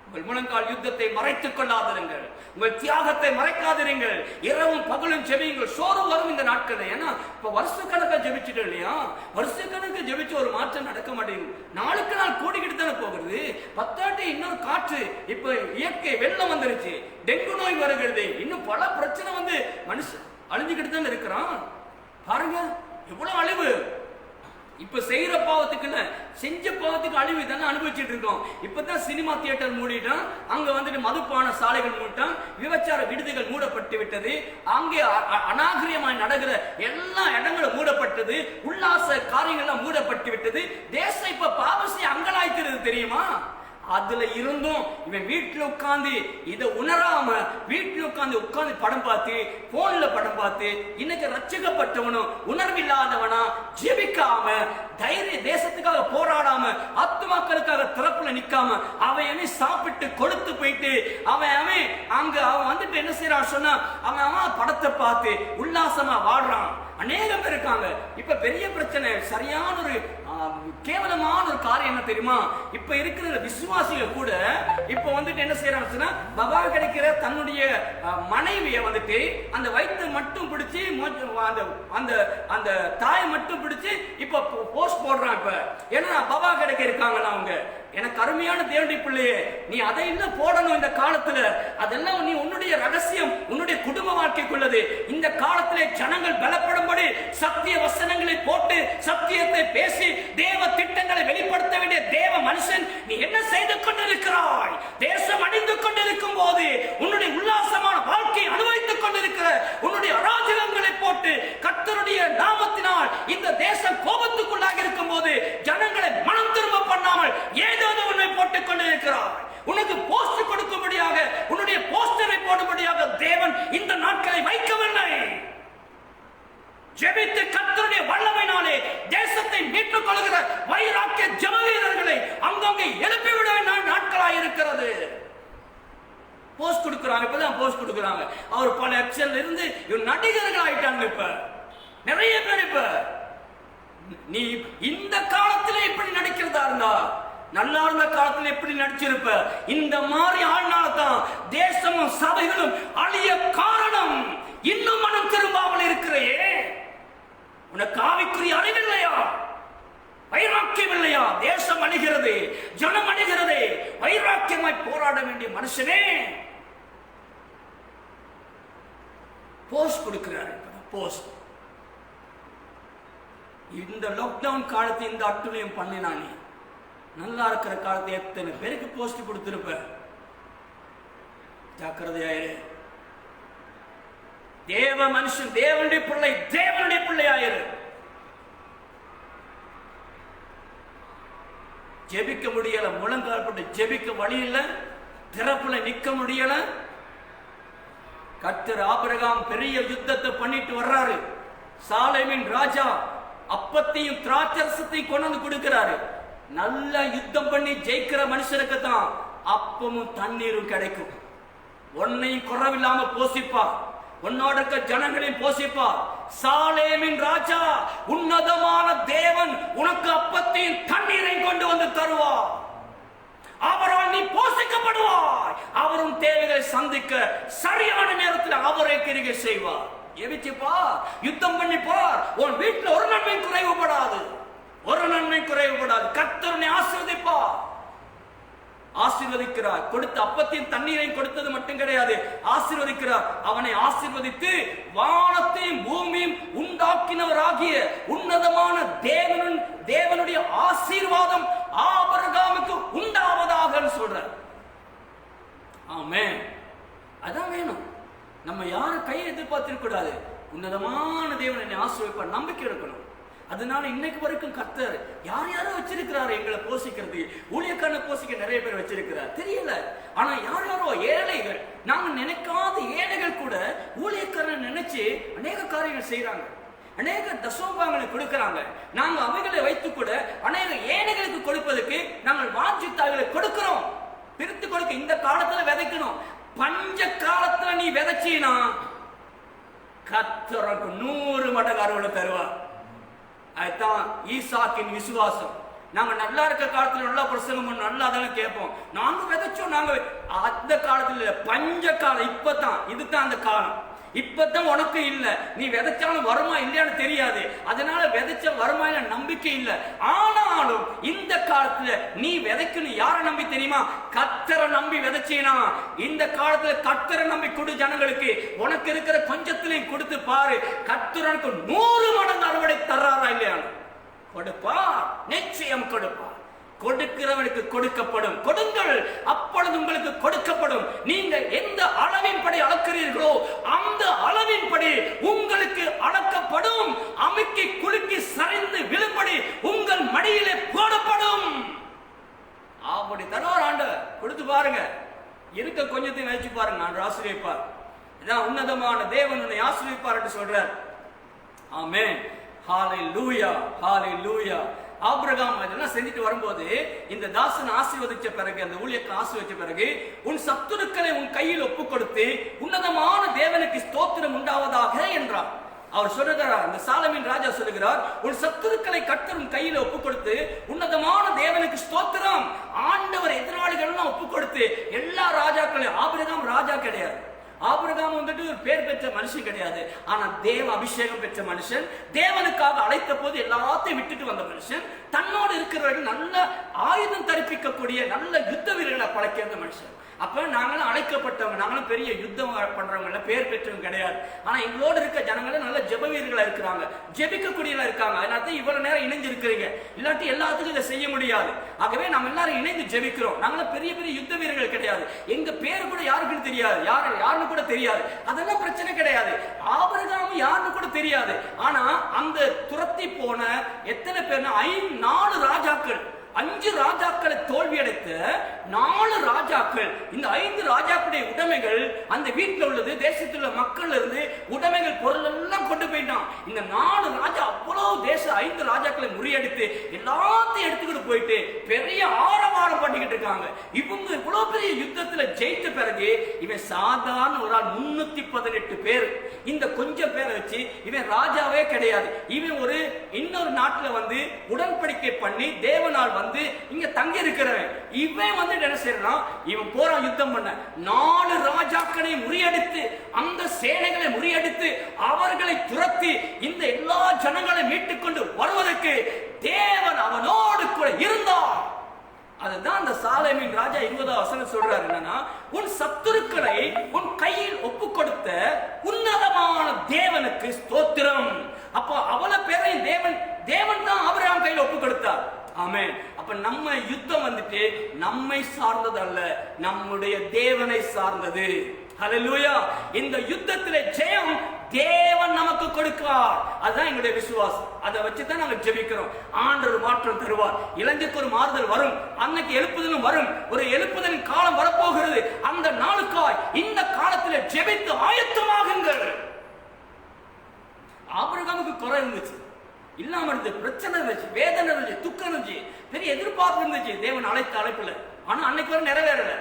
உங்கள் முழங்கால் யுத்தத்தை மறைத்துக் கொள்ளாதிருங்கள். உங்கள் தியாகத்தை மறைக்காதிருங்கள். இரவும் பகலும் ஜெபியுங்கள். சோறு வரும் இந்த நாட்கள். ஏன்னா இப்ப வருஷக்கணக்கா ஜெபிச்சுட்டு இல்லையா, வருஷக்கணக்கு ஜெபிச்சு ஒரு மாற்றம் நடக்க மாட்டேங்குது. நாளுக்கு நாள் கூடிக்கிட்டு தானே போகிறது. பத்தாட்டி இன்னொரு காற்று, இப்ப இயற்கை வெள்ளம் வந்துருச்சு, டெங்கு நோய் வருகிறது, இன்னும் பல பிரச்சனை வந்து மனுஷன் அழிஞ்சுக்கிட்டு தானே இருக்கிறான். பாருங்க எவ்வளவு அழிவு. இப்ப செய்யற பாவத்துக்கு செஞ்ச பாவத்துக்கு அழிவு தானே அனுபவிச்சுட்டு இருக்கோம். இப்பதான் சினிமா தியேட்டர் மூடிட்டான், அங்க வந்துட்டு மதுப்பான சாலைகள் மூடிட்டான், விபச்சார விடுதிகள் மூடப்பட்டு விட்டது, அங்கே அநாகரிகமாய் நடக்கிற எல்லா இடங்களும் மூடப்பட்டது, உல்லாச காரியங்கள்லாம் மூடப்பட்டு விட்டது. தேசம் இப்ப பாவசி அங்கலாய்க்கிறது தெரியுமா? அதுல இருந்தும் இவன் வீட்டுல உட்கார்ந்து இதை உணராம வீட்டுல உட்கார்ந்து படம் பார்த்து போன்ல படம் பார்த்து இன்னைக்கு ரட்சிக்கப்பட்டவனும் உணர்வில்லாதவனா ஜெபிக்காம தைரிய தேசத்துக்காக போராடாம ஆத்துமாக்களுக்காக திறப்புல நிக்காம அவன் சாப்பிட்டு கொழுத்து போயிட்டு அவன் அவன் வந்துட்டு என்ன செய்யறான் சொன்னா அவன் படத்தை பார்த்து உல்லாசமா வாழ்றான். அநேகம் பேர் இருக்காங்க. இப்ப பெரிய பிரச்சனை, சரியான ஒரு கேவலமான ஒரு காரியம் என்ன தெரியுமா? இப்ப இருக்கிற விசுவாசிகள் கூட இப்ப வந்துட்டு என்ன செய்யறாங்கன்னா, பபா கிடைக்கிற தன்னுடைய மனைவியை வந்துட்டு அந்த வயிற்று மட்டும் பிடிச்சி அந்த அந்த தாயை மட்டும் பிடிச்சி இப்ப போஸ்ட் போடுறான். இப்ப ஏன்னா பபா கிடைக்க இருக்காங்களா அவங்க. எனக்கு அருமையான தேவனுடைய பிள்ளையே, நீ அதை இன்னும் போடணும் இந்த காலத்துல. அதெல்லாம் நீ உன்னுடைய ரகசியம், உன்னுடைய குடும்ப வாழ்க்கைக்குள்ளது. இந்த காலத்திலே ஜனங்கள் பலப்படும்படி சத்திய வசனங்களை போட்டு சத்தியத்தை பேசி தேவ திட்டங்களை வெளிப்படுத்த வேண்டிய தேவ மனுஷன் நீ என்ன செய்து கொண்டிருக்கிறாய்? தேசம் அணிந்து கொண்டிருக்கும் போது உன்னுடைய உல்லாசமான வாழ்க்கையை அனுபவித்துக் கொண்டிருக்கிற உன்னுடைய அராஜகங்களை போட்டு கர்த்தருடைய நாமத்தினால் இந்த தேசம் கோபத்துக்குள்ளாக இருக்கும் போது ஜனங்களை மனம் திரும்ப பண்ணாமல் ஏதோ உன்னை போட்டுக் கொண்டிருக்கிறார். உனக்கு போஸ்ட் கொடுக்கும்படியாக உன்னுடைய போஸ்டரை போடும்படியாக தேவன் இந்த நாட்களை வைக்கவில்லை. ஜெபித்து கர்த்தருடைய வல்லமையினாலே தேசத்தை மீட்டுக் கொள்கிற வைராக்கிய ஜெப வீரர்களை அங்கங்கே எழுப்பிவிட நாட்களாக இருக்கிறது. போஸ்ட் கொடுக்கிறாங்க, இப்பதான் போஸ்ட் கொடுக்கிறாங்க. அவர் பல எக்ஸல் இருந்து நடிகர்கள் ஆயிட்டாங்க. இப்ப நிறைய பேர் இப்ப நீ இந்த காலத்திலே இப்படி நடிக்கிறதா இருந்தா நல்லா இருந்த காலத்தில் எப்படி நடிச்சிருப்ப? இந்த மாதிரி ஆள்னால்தான் தேசமும் சபைகளும் அழிய காரணம். இன்னும் மனம் திரும்பாமல் இருக்கிறையே, உனக்கு ஆவிக்குரிய அறிவில்லையா? வைராக்கியம் இல்லையா? தேசம் அழிகிறது, ஜனம் அழிகிறது. வைராக்கியமாய் போராட வேண்டிய மனுஷனே போஸ்ட் கொடுக்கிறார். போஸ்ட் இந்த லாக்டவுன் காலத்தை இந்த அட்டுழியம் பண்ணினானே, நல்லா இருக்கிற காலத்தை எத்தனை பேருக்கு போஸ்ட் கொடுத்திருப்ப? ஜாக்கிரதையாயிரு. தேவ மனுஷன், தேவனுடைய பிள்ளை, தேவனுடைய பிள்ளையாயிரு. ஜெபிக்க முடியல, முழங்கால் போட்டு ஜெபிக்க வழி இல்ல, திறப்புல நிக்க முடியல. கர்த்தர் ஆபிரகாம் பெரிய யுத்தத்தை பண்ணிட்டு வர்றாரு. சாலேமின் ராஜா அப்பத்தையும் திராட்சரசத்தையும் கொண்டு வந்து கொடுக்கிறாரு. நல்ல யுத்தம் பண்ணி ஜெயிக்கிற மனுஷனுக்கு தான் அப்பமும் தண்ணீரும் கிடைக்கும். உன்னையும் குறவில்லாம போஷிப்பா, உன்னோட இருக்க ஜனங்களையும் போஷிப்பா. சாலேமின் ராஜா உன்னதமான தேவன் உனக்கு அப்பத்தையும் தண்ணீரையும் கொண்டு வந்து தருவார். அவரால் நீ போஷிக்கப்படுவாய். அவரும் தேவைகளை சந்திக்க சரியான நேரத்தில் அவரை கிரிகை செய்வார். எவிச்சுப்பா, யுத்தம் பண்ணிப்பார். உன் வீட்டில் ஒரு நன்மை குறைவுபடாது, ஒரு நன்மை குறைவுபடாது. கர்த்தர் ஆசீர்வதிப்பார், ஆசீர்வதிக்கிறார். கொடுத்த அப்பத்தையும் தண்ணீரையும் கொடுத்தது மட்டும் கிடையாது, ஆசீர்வதிக்கிறார். அவனை ஆசீர்வதித்து வானத்தையும் பூமியும் உண்டாக்கினவராகிய உன்னதமான தேவனுடைய ஆசீர்வாதம் ஆபிரகாமுக்கு உண்டாவதாக சொல்றார். ஆமென். அதான் வேணும். நம்ம யாரும் கையை எதிர்பார்த்திருக்கூடாது. உன்னதமான தேவன் என்னை ஆசீர்வதிப்பார் நம்பிக்கை இருக்கணும். அதனால இன்னைக்கு வரைக்கும் கர்த்தர் யார் யாரோ வச்சிருக்கிறாரு எங்களை போஷிக்கிறது. ஊழியக்காரனை போஷிக்க நிறைய பேர் வச்சிருக்கிறார், தெரியல. ஆனா யார் யாரோ ஏழைகள், நாங்க நினைக்காத ஏழைகள் கூட ஊழியக்காரனை நினைச்சு அநேக காரியங்கள் செய்யறாங்க, அநேக தசோபாங்களை கொடுக்கிறாங்க. நாங்க அவைகளை வைத்து கூட அநேக ஏழைகளுக்கு கொடுப்பதற்கு நாங்கள் வாஞ்சித்தாய்களை கொடுக்கிறோம், பிரித்து கொடுக்க. இந்த காலத்துல விதைக்கணும். பஞ்ச காலத்துல நீ விதைச்சீனா கர்த்தர் 100 மடங்கு அறுவடை தருவார். அதுதான் ஈசாக்கின் விசுவாசம். நாங்க நல்லா இருக்க காலத்துல நல்லா பிரசங்கம் பண்ண நல்லா தானே கேட்போம். நாங்க விதைச்சோம். நாங்க அந்த காலத்துல பஞ்ச காலம், இப்பதான் இதுதான் அந்த காலம். இப்பதான் உனக்கு இல்ல, நீ விதைச்சாலும் வருமா இல்லையான்னு தெரியாது. அதனால விதைச்ச வருமா இல்ல நம்பிக்கை இல்ல. ஆனாலும் இந்த காலத்துல நீ விதைக்கணும். யாரை நம்பி தெரியுமா? கர்த்தரை நம்பி விதைச்சீனா இந்த காலத்துல கர்த்தரை நம்பி கொடு ஜனங்களுக்கு. உனக்கு இருக்கிற கொஞ்சத்திலையும் கொடுத்து பாரு, கர்த்தர் உனக்கு 100 மடங்கு அறுவடை தர்றாரா இல்லையான்னு. கொடுப்பா, நிச்சயம் கொடுப்பா. கொடுக்கிறவனுக்கு கொடுக்கப்படும். கொடுங்கள், அப்பொழுது உங்களுக்கு கொடுக்கப்படும். நீங்க எந்த அளவின்படி அளக்கிறீர்களோ அந்த அளவின்படி உங்களுக்கு அளக்கப்படும். அமுக்கி குலுக்கி சரிந்து விழும்படி உங்கள் மடியிலே போடப்படும். அப்படி தருவார் ஆண்டவர். கொடுத்து பாருங்க, இருக்க கொஞ்சத்தையும் நினைச்சு பாருங்க. நான் ஆசீர்வதிப்பார். இதான் உன்னதமான தேவன் உன்னை ஆசீர்வதிப்பார் என்று சொல்றார். ஆமென். ஹalleluya, ஹalleluya. ஆபிரகாம் இதெல்லாம் செஞ்சுட்டு வரும்போது இந்த தாசன் ஆசீர்வதிச்ச பிறகு, அந்த ஊழியத்தை ஆசீர்வதிச்ச பிறகு, உன் சத்துருக்களை உன் கையில் ஒப்பு கொடுத்து உன்னதமான தேவனுக்கு ஸ்தோத்திரம் உண்டாவதாக என்றார். அவர் சொல்லுகிறார், அந்த சாலமீன் ராஜா சொல்லுகிறார், உன் சத்துருக்களை கர்த்தர் உன் கையில் ஒப்பு கொடுத்து உன்னதமான தேவனுக்கு ஸ்தோத்திரம். ஆண்டவர் எதிராளிகள் ஒப்பு கொடுத்து எல்லா ராஜாக்களையும். ஆபிரகாம் ராஜா கிடையாது. ஆபிரகாம் வந்துட்டு ஒரு பேர் பெற்ற மனுஷன் கிடையாது. ஆனா தேவ அபிஷேகம் பெற்ற மனுஷன். தேவனுக்காக அழைத்த போது எல்லாத்தையும் விட்டுட்டு வந்த மனுஷன். தன்னோடு இருக்கிறவர்கள் நல்ல ஆயுதம் தரிப்பிக்கக்கூடிய நல்ல யுத்த வீரர்களை பழக்கிற மனுஷன். அப்ப நாங்களும் அழைக்கப்பட்டவங்க, நாங்களும் பெரிய யுத்தம் பண்றவங்க, பேர் பெற்றவங்க கிடையாது. ஆனா எங்களோடு இருக்க ஜனங்களும் நல்ல ஜெப வீரர்களா இருக்கிறாங்க, ஜெபிக்கக்கூடியவங்களா இருக்காங்க. அதனால இவ்வளவு நேரம் இணைஞ்சு இருக்கிறீங்க. இல்லாட்டி எல்லாத்துக்கும் இதை செய்ய முடியாது. ஆகவே நம்ம எல்லாரும் இணைந்து ஜெபிக்கிறோம். நாங்களும் பெரிய பெரிய யுத்த வீரர்கள் கிடையாது. எங்க பேர் கூட யாருக்குன்னு தெரியாது, யாருன்னு கூட தெரியாது. அதெல்லாம் பிரச்சனை கிடையாது. ஆபிரகாம் யாருன்னு கூட தெரியாது. ஆனா அந்த துரத்தி போன எத்தனை பேர்னா 4 ராஜாக்கள், 5 ராஜாக்களை தோல்வி அடைத்த 4 ராஜாக்கள். இந்த 5 ராஜாக்களுடைய உடைமைகள் அந்த வீட்டில் உள்ளது, தேசத்தில் உள்ள மக்கள் இருந்து உடைமைகள் பொருள் எல்லாம் கொண்டு போயிட்டான். இந்த 4 ராஜா அவ்வளவு 5 ராஜாக்களை முறியடித்து எல்லாத்தையும் எடுத்துக்கிட்டு போயிட்டு பெரிய ஆரவாரம் பண்ணிக்கிட்டு இருக்காங்க. இவங்க இவ்வளவு பெரிய யுத்தத்தில் ஜெயித்த பிறகு இவன் சாதாரண ஒரு ஆள், 318 பேர். இந்த கொஞ்சம் பேரை வச்சு இவன் ராஜாவே கிடையாது. இவன் ஒரு இன்னொரு நாட்டில் வந்து உடன்படிக்கை பண்ணி தேவனால் வந்து இங்க தங்கி இருக்கிறவன். இவன் வந்து என்ன செய்யறான்? இவன் போறான் யுத்தம் பண்ண. 4 ராஜாக்களை முறியடித்து, அந்த சேனைகளை முறியடித்து, அவர்களை துரத்தி இந்த எல்லா ஜனங்களை மீட்டுக் கொண்டு வருவதற்கு தேவன் அவனோடு கூட இருந்தார். அதுதான் அந்த சாலமீன் ராஜா 20ஆம் வசனம் சொல்றாரு. என்னன்னா, உன் சத்துருக்களை உன் கையில் ஒப்பு கொடுத்த உன்னதமான தேவனுக்கு ஸ்தோத்திரம். அப்போ அவளை பேரையும் தேவன் தான் ஆபிரகாம் கையில் ஒப்பு கொடுத்தார். ஆமென். அப்ப நம்ம யுத்தம் வந்துட்டு நம்மை சார்ந்தது அல்ல, நம்முடைய தேவனை சார்ந்தது. ஹல்லேலூயா. இந்த யுத்தத்திலே ஜெயம் தேவன் நமக்கு கொடுக்கிறார். அதுதான் எங்களுடைய விசுவாசம். அதை வச்சுதான் நாங்க ஜெபிக்கிறோம். ஆண்டவர் மாற்றம் தருவார். இளைஞருக்கு ஒரு மாறுதல் வரும். அன்னைக்கு எழுப்புதலும் வரும். ஒரு எழுப்புதலின் காலம் வரப்போகிறது. அந்த நாளுக்காய் இந்த காலத்திலே ஜெபித்து ஆயத்தமாகுங்கள். ஆபிரகாமுக்கு குறை இருந்துச்சு, இல்லாம இருந்துச்சு, பிரச்சனை இருந்துச்சு, வேதனை இருந்துச்சு, துக்கம் இருந்துச்சு, பெரிய எதிர்பார்ப்பு இருந்துச்சு. தேவன் அழைத்த அழைப்புல. ஆனா அன்னைக்கு வரை நிறைவேறல.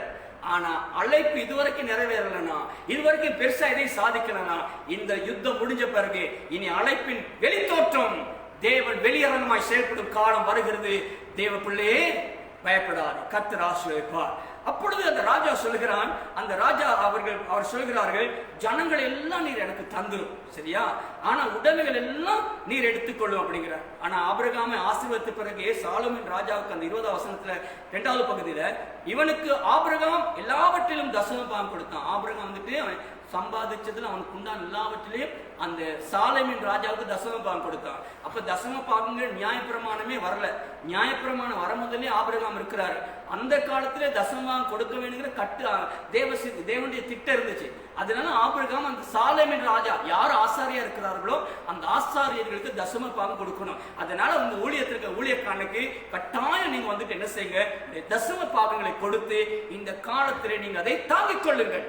ஆனா அழைப்பு இதுவரைக்கும் நிறைவேறலனா, இதுவரைக்கும் பெருசா எதையும் சாதிக்கலனா, இந்த யுத்தம் முடிஞ்ச பிறகு இனி அழைப்பின் வெளித்தோற்றம், தேவன் வெளியரங்கமாய் செயல்படும் காலம் வருகிறது. தேவ பிள்ளையே பயப்படாது, கர்த்தர் ஆசீர்வதிப்பார். அப்பொழுது அந்த ராஜா சொல்லுகிறான், அந்த ராஜா அவர் சொல்கிறார்கள், ஜனங்கள் எல்லாம் நீர் எனக்கு தந்துரும், சரியா? ஆனா உடைமைகள் எல்லாம் நீர் எடுத்துக்கொள்ளும் அப்படிங்கிறார். ஆனா ஆபிரகாமை ஆசீர்வதித்த பிறகு சாலமோன் ராஜாவுக்கு அந்த 20ஆம் வசனத்துல 2வது பகுதியில இவனுக்கு ஆபிரகாம் எல்லாவற்றிலும் தசமபாகம் கொடுத்தான். ஆபிரகாம் வந்துட்டு அவன் சம்பாதிச்சதுல அவனுக்கு உண்டான எல்லாவற்றிலையும் அந்த சாலமோன் ராஜாவுக்கு தசமபாகம் கொடுத்தான். அப்ப தசமபாகங்கிற நியாயப்பிரமாணமே வரல. நியாயப்பிரமாணம் வர முதலே ஆபிரகாம் இருக்கிறாரு. அந்த காலத்திலே தசமமாக கொடுக்க வேண்டுங்கிற தேவனுடைய திட்டம் இருந்துச்சு. அதனால ஆபிரகாம் அந்த சாலேம் என்ற ராஜா யார் ஆசாரியா இருக்கிறார்களோ அந்த ஆசாரியர்களுக்கு தசம பாகம் கொடுக்கணும். அதனால உங்க ஊழியத்திற்கு ஊழியக்காரனுக்கு கட்டாயம் நீங்க வந்துட்டு என்ன செய்யுங்க, தசம பாகங்களை கொடுத்து இந்த காலத்திலே நீங்க அதை தாங்கிக் கொள்ளுங்கள்.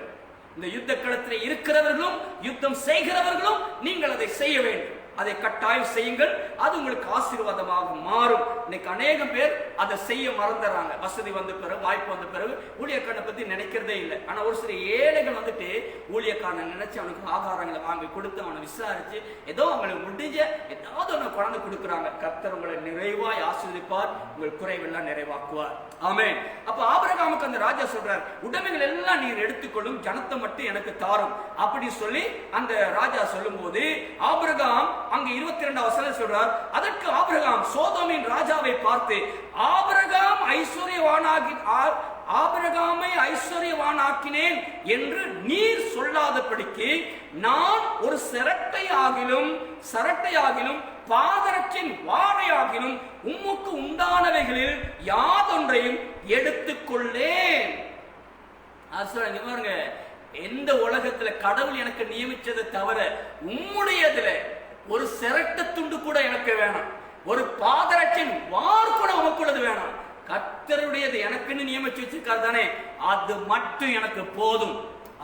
இந்த யுத்த களத்தில் இருக்கிறவர்களும் யுத்தம் செய்கிறவர்களும் நீங்கள் அதை செய்ய வேண்டும். அதை கட்டாயம் செய்யுங்கள். அது உங்களுக்கு ஆசீர்வாதமாக மாறும். இன்னைக்கு அநேகம் பேர் அதை செய்ய மறந்துறாங்க. வசதி வந்த பிறகு, வாய்ப்பு வந்த பிறகு ஊழியக்காரனை பத்தி நினைக்கிறதே இல்லை. ஆனா ஒரு சில ஏழைகள் வந்துட்டு ஊழியக்காரனை நினைச்சு அவனுக்கு ஆகாரங்களை வாங்கி கொடுத்து அவனை விசாரிச்சு ஏதோ அவங்களுக்கு முடிஞ்ச ஏதாவது ஒன்று குழந்தை கொடுக்குறாங்க. கர்த்தர் உங்களை நிறைவாய் ஆசீர்வதிப்பார், உங்கள் குறைவெல்லாம் நிறைவாக்குவார். ஆமென். அப்ப ஆபிரகாமுக்கு அந்த ராஜா சொல்றார், உடைமைகள் எல்லாம் நீர் எடுத்துக்கொள்ளும், ஜனத்தை மட்டும் எனக்கு தாரும் அப்படி சொல்லி அந்த ராஜா சொல்லும் போது ஆபிரகாம் அங்க 22 வசனம் சொல்றார், அதற்கு ஆபிரகாம் சோதோமின் ராஜாவை பார்த்து, ஆபிரகாமை ஐஸ்வர்யவானாக்கினேன் என்று நீர் சொல்லாதபடிக்கு நான் ஒரு சரட்டையாகிலும் பாதரட்சின் வாரையாகிலும் உம்முக்கு உண்டானவைகளில் யாதொன்றையும் எடுத்துக்கொள்ளேன். பாருங்க, எந்த உலகத்துல கடவுள் எனக்கு நியமிச்சதை தவிர உம்முடையதுல ஒரு சிரட்ட துண்டு கூட எனக்கு வேணாம், ஒரு பாதரட்சின் வார் கூட உமக்குள்ளது வேணாம். கர்த்தருடையது எனக்குன்னு நியமிச்சு வச்சிருக்காரு தானே, அது மட்டும் எனக்கு போதும்.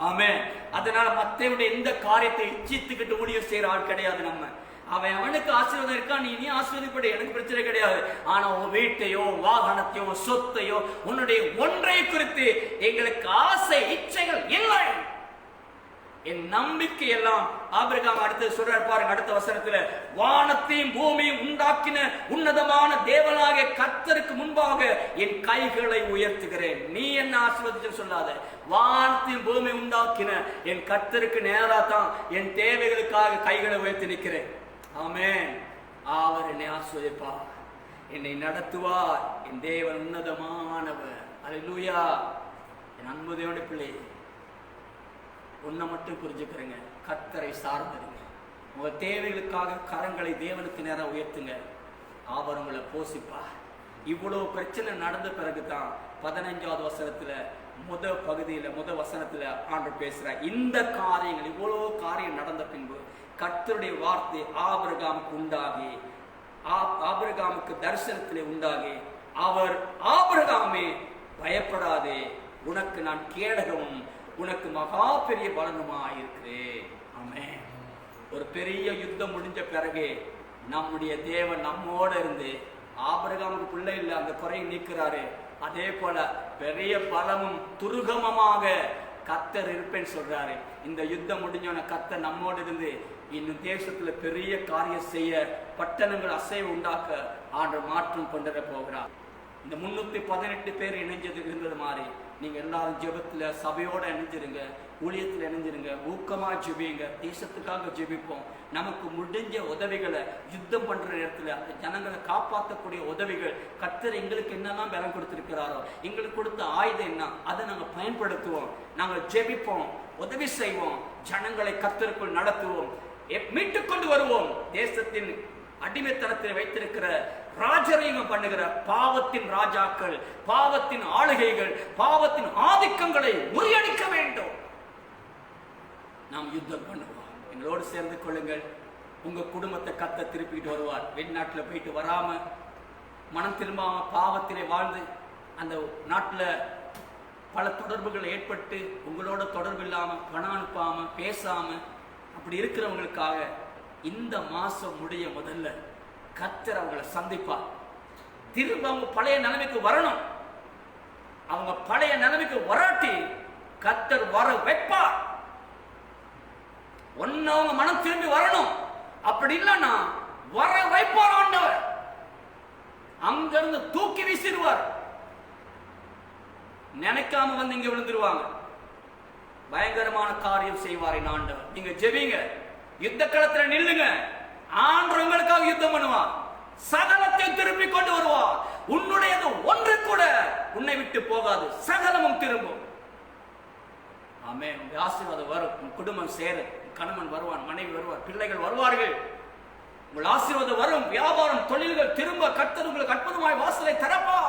ஆமென். அதனால மத்தவனுடைய எந்த காரியத்தை இச்சித்துக்கிட்டு ஊழியம் செய்யற ஆள் கிடையாது. நம்ம அவனுக்கு ஆசீர்வாதம் இருக்கா, நீ ஆசீர்வதிப்பட, எனக்கு பிரச்சனை கிடையாது. ஆனா உன் வீட்டையோ வாகனத்தையோ சொத்தையோ உன்னுடைய ஒன்றை குறித்து எங்களுக்கு ஆசை இச்சைகள் இல்லை. என் நம்பிக்கை எல்லாம் ஆபிரகாம் அடுத்து சொல்றார் பாருங்க, அடுத்த வசனத்துல, வானத்தையும் பூமியும் உண்டாக்கின உன்னதமான தேவனாகிய கர்த்தருக்கு முன்பாக என் கைகளை உயர்த்துகிறேன். நீ என்ன ஆசீர்வதிச்சு சொல்லாத, வானத்தையும் பூமி உண்டாக்கின என் கர்த்தருக்கு நேரா தான் என் தேவைகளுக்காக கைகளை உயர்த்தி நிற்கிறேன். ஆமென். அவர் என்னை ஆசீர்வதிப்பார், என்னை நடத்துவார். என் தேவன் உன்னதமானவர். அல்லேலூயா. என் அன்பு தேவனுடைய பிள்ளை, ஒன்றை மட்டும் புரிஞ்சுக்கிறேங்க, கர்த்தரை சார்ந்துடுங்க. உங்க தேவைகளுக்காக கரங்களை தேவனுக்கு நேரம் உயர்த்துங்க, அவர் உங்களை போஷிப்பார். இவ்வளவு பிரச்சனை நடந்த பிறகுதான் 15வது வசனத்துல முதல் வசனத்துல ஆண்டவர் பேசுறார். இந்த காரியங்கள் இவ்வளவு காரியம் நடந்த பின்பு கர்த்தருடைய வார்த்தை ஆபிரகாமுக்கு உண்டாகி, ஆபிரகாமுக்கு தரிசனத்திலே உண்டாகி, அவர் ஆபிரகாமே பயப்படாதே, உனக்கு நான் கேடகமும் உனக்கு மகா பெரிய பலனுமாயிருக்கிறேன். ஆமென். ஒரு பெரிய யுத்தம் முடிஞ்ச பிறகு நம்முடைய தேவன் நம்மோட இருந்து ஆபிரகாமுக்கு பிள்ளை இல்லை அந்த குறையை நீக்கிறாரு. அதே போல பெரிய பலமும் துருகமமாக கர்த்தர் இருப்பேன்னு சொல்றாரு. இந்த யுத்தம் முடிஞ்சவன கர்த்தர் நம்மோடு இருந்து இன்னும் தேசத்துல பெரிய காரியம் செய்ய, பட்டணங்கள் அசைவு உண்டாக்க ஆண்டவர் மாற்றம் கொண்டு வர போகிறார். இந்த 318 பேர் இணைஞ்சது இருந்தது மாதிரி நீங்க எல்லாரும் ஜெபத்துல சபையோட இணைஞ்சிருங்க, ஊழியத்தில் இணைஞ்சிருங்க, ஊக்கமா ஜெபிங்க, தேசத்துக்காக ஜெபிப்போம். நமக்கு முடிஞ்ச உதவிகளை யுத்தம் பண்ற நேரத்துல அந்த ஜனங்களை காப்பாற்றக்கூடிய உதவிகள் கர்த்தர் எங்களுக்கு என்னெல்லாம் பலம் கொடுத்திருக்கிறாரோ, எங்களுக்கு கொடுத்த ஆயுதம் என்ன, அதை நாங்க பயன்படுத்துவோம். நாங்கள் ஜெபிப்போம், உதவி செய்வோம், ஜனங்களை கர்த்தருக்குள் நடத்துவோம், மீட்டுக் கொண்டு வருவோம். தேசத்தின் அடிமைத்தனத்தில் வைத்திருக்கிற ராஜரீகம் பண்ணுகிற பாவத்தின் ராஜாக்கள், பாவத்தின் ஆளுகைகள், பாவத்தின் ஆதிக்கங்களை முறியடிக்க வேண்டும். நாம் யுத்தம் பண்ணுவோம். எங்களோடு சேர்ந்து கொள்ளுங்கள். உங்க குடும்பத்தை கர்த்தர் திருப்பிட்டு வருவார். வெளிநாட்டில் போயிட்டு வராம, மனம் திரும்பாம, பாவத்திலே வாழ்ந்து அந்த நாட்டில் பல தொடர்புகள் ஏற்பட்டு உங்களோட தொடர்பு இல்லாம, பணம் அனுப்பாம, பேசாம அப்படி இருக்கிறவங்களுக்காக இந்த மாசம் முடிய முதல்ல கர்த்தர் அவங்களை சந்திப்பார். திரும்ப அவங்க பழைய நிலைமைக்கு வரணும். அவங்க பழைய நிலைமைக்கு வராட்டி கர்த்தர் வர வைப்பார். ஒன்னு அவங்க மனம் திரும்பி வரணும். அப்படி இல்லைன்னா வர வைப்பார் ஆண்டவர். அங்கிருந்து தூக்கி வீசிடுவார். நினைக்காம வந்து இங்க விழுந்துருவாங்க. பயங்கரமான காரியம் செய்வார் ஆண்டவர். நீங்க ஜெபிங்க, யுத்த களத்துல நில்லுங்க. ஆண்டவர் உங்களுக்காக யுத்தம் பண்ணுவார். சகலத்தை திருப்பி கொண்டு வருவார். உன்னுடையது ஒன்று கூட உன்னை விட்டு போகாது, சகலமும் திரும்பும். ஆமென். உங்க ஆசீர்வாதம் வரும். உன் குடும்பம் சேரும். கணவன் வருவான், மனைவி வருவார், பிள்ளைகள் வருவார்கள். உங்கள் ஆசீர்வாதம் வரும். வியாபாரம், தொழில்கள் திரும்ப கர்த்தர் உங்களுக்கு அற்புதமாய் வாசலை திறப்பா.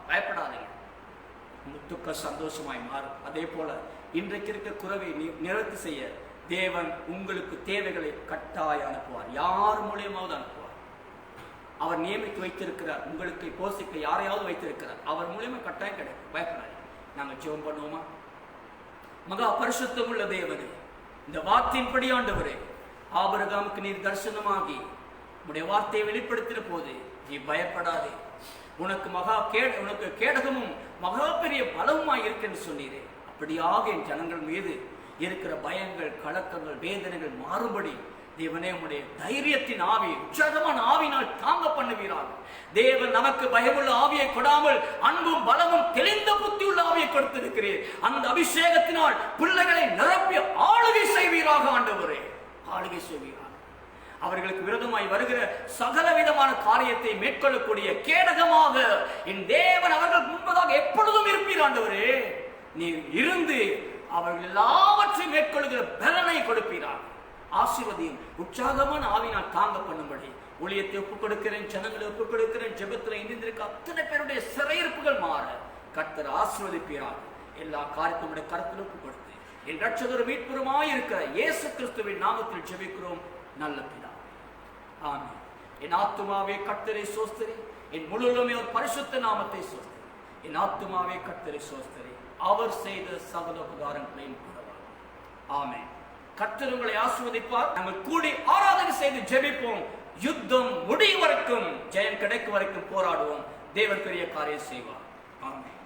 பயப்படாதீங்க. துக்க சந்தோஷமாய் மாறும். அதே போல இன்றைக்கு இருக்க குறைவை நிவர்த்தி செய்ய தேவன் உங்களுக்கு தேவைகளை கட்டாயம் அனுப்புவார். யார் மூலியமாவது அனுப்புவார். அவர் நியமித்து வைத்திருக்கிறார். உங்களுக்கு போஷிக்க யாரையாவது வைத்திருக்கிறார். அவர் மூலியமா கட்டாயம் கிடைக்கும். பயப்படாது. நாங்கள் ஜெபம் பண்ணுவோமா? மகா பரிசுத்தம் உள்ள தேவனே, இந்த வார்த்தையின்படி ஆண்டவரே, ஆபிரகாமுக்கு நீர் தரிசனமாகி உடைய வார்த்தையை வெளிப்படுத்தின போது நீ பயப்படாதே, உனக்கு கேடகமும் மகா பெரிய பலவுமாய் இருக்குன்னு சொன்னீரே. அப்படியாக என் ஜனங்கள் மீது இருக்கிற பயங்கள், கலக்கங்கள், வேதனைகள் மாறும்படி தேவனே உம்முடைய தைரியத்தின் ஆவி, உற்சாகமான ஆவினால் தாங்க பண்ணுவீராக. தேவன் நமக்கு பயமுள்ள ஆவியை கொடாமல் அன்பும் பலமும் தெளிந்த புத்தியுள்ள ஆவியை கொடுத்திருக்கிறீர். அந்த அபிஷேகத்தினால் பிள்ளைகளை நிரப்பி ஆளுகை செய்வீராக ஆண்டவரே, ஆளுகை செய்வீராக. அவர்களுக்கு விரோதமாய் வருகிற சகல விதமான காரியத்தை மேற்கொள்ளக்கூடிய கேடகமாக என் தேவன் அவர்கள் முன்பதாக எப்பொழுதும் இருப்பீர் ஆண்டவரே. நீர் இருந்து அவர்கள் எல்லாவற்றையும் மேற்கொள்கிற பலனை கொடுப்பீராக. ஆசீர்வதியும் உற்சாகமான ஆவினால் தாங்க பண்ணும்படி ஊழியத்தை ஒப்புக் கொடுக்கிறேன், ஜனங்களை ஒப்புக் கொடுக்கிறேன். ஜெபத்தில் இணைந்திருக்க அத்தனை பேருடைய சிறையிருப்புகள் மாற கர்த்தர் ஆசீர்வதிப்பீராக. எல்லா காரியத்தையும் கருத்தில் ஒப்புக் கொடுத்து என் ரட்சகர் மீட்புறமாய் இருக்கிற இயேசு கிறிஸ்துவின் நாமத்தில் ஜெபிக்கிறோம் நல்ல பிதாவே, ஆமென். என் ஆத்துமாவே கர்த்தரை சோஸ்தரி, என் முழுவதுமே ஒரு பரிசுத்த நாமத்தை சோஸ்தரி. என் ஆத்துமாவே கர்த்தரை சோஸ்தரி, அவர் செய்த சகல உபகாரங்களையும் கூறவார். ஆமென். கர்த்தர் உங்களை ஆசீர்வதிப்பார். நாங்கள் கூடி ஆராதனை செய்து ஜெபிப்போம். யுத்தம் முடியும் வரைக்கும், ஜெயம் கிடைக்கும் வரைக்கும் போராடுவோம். தேவன் பெரிய காரியம் செய்வார். ஆமென்.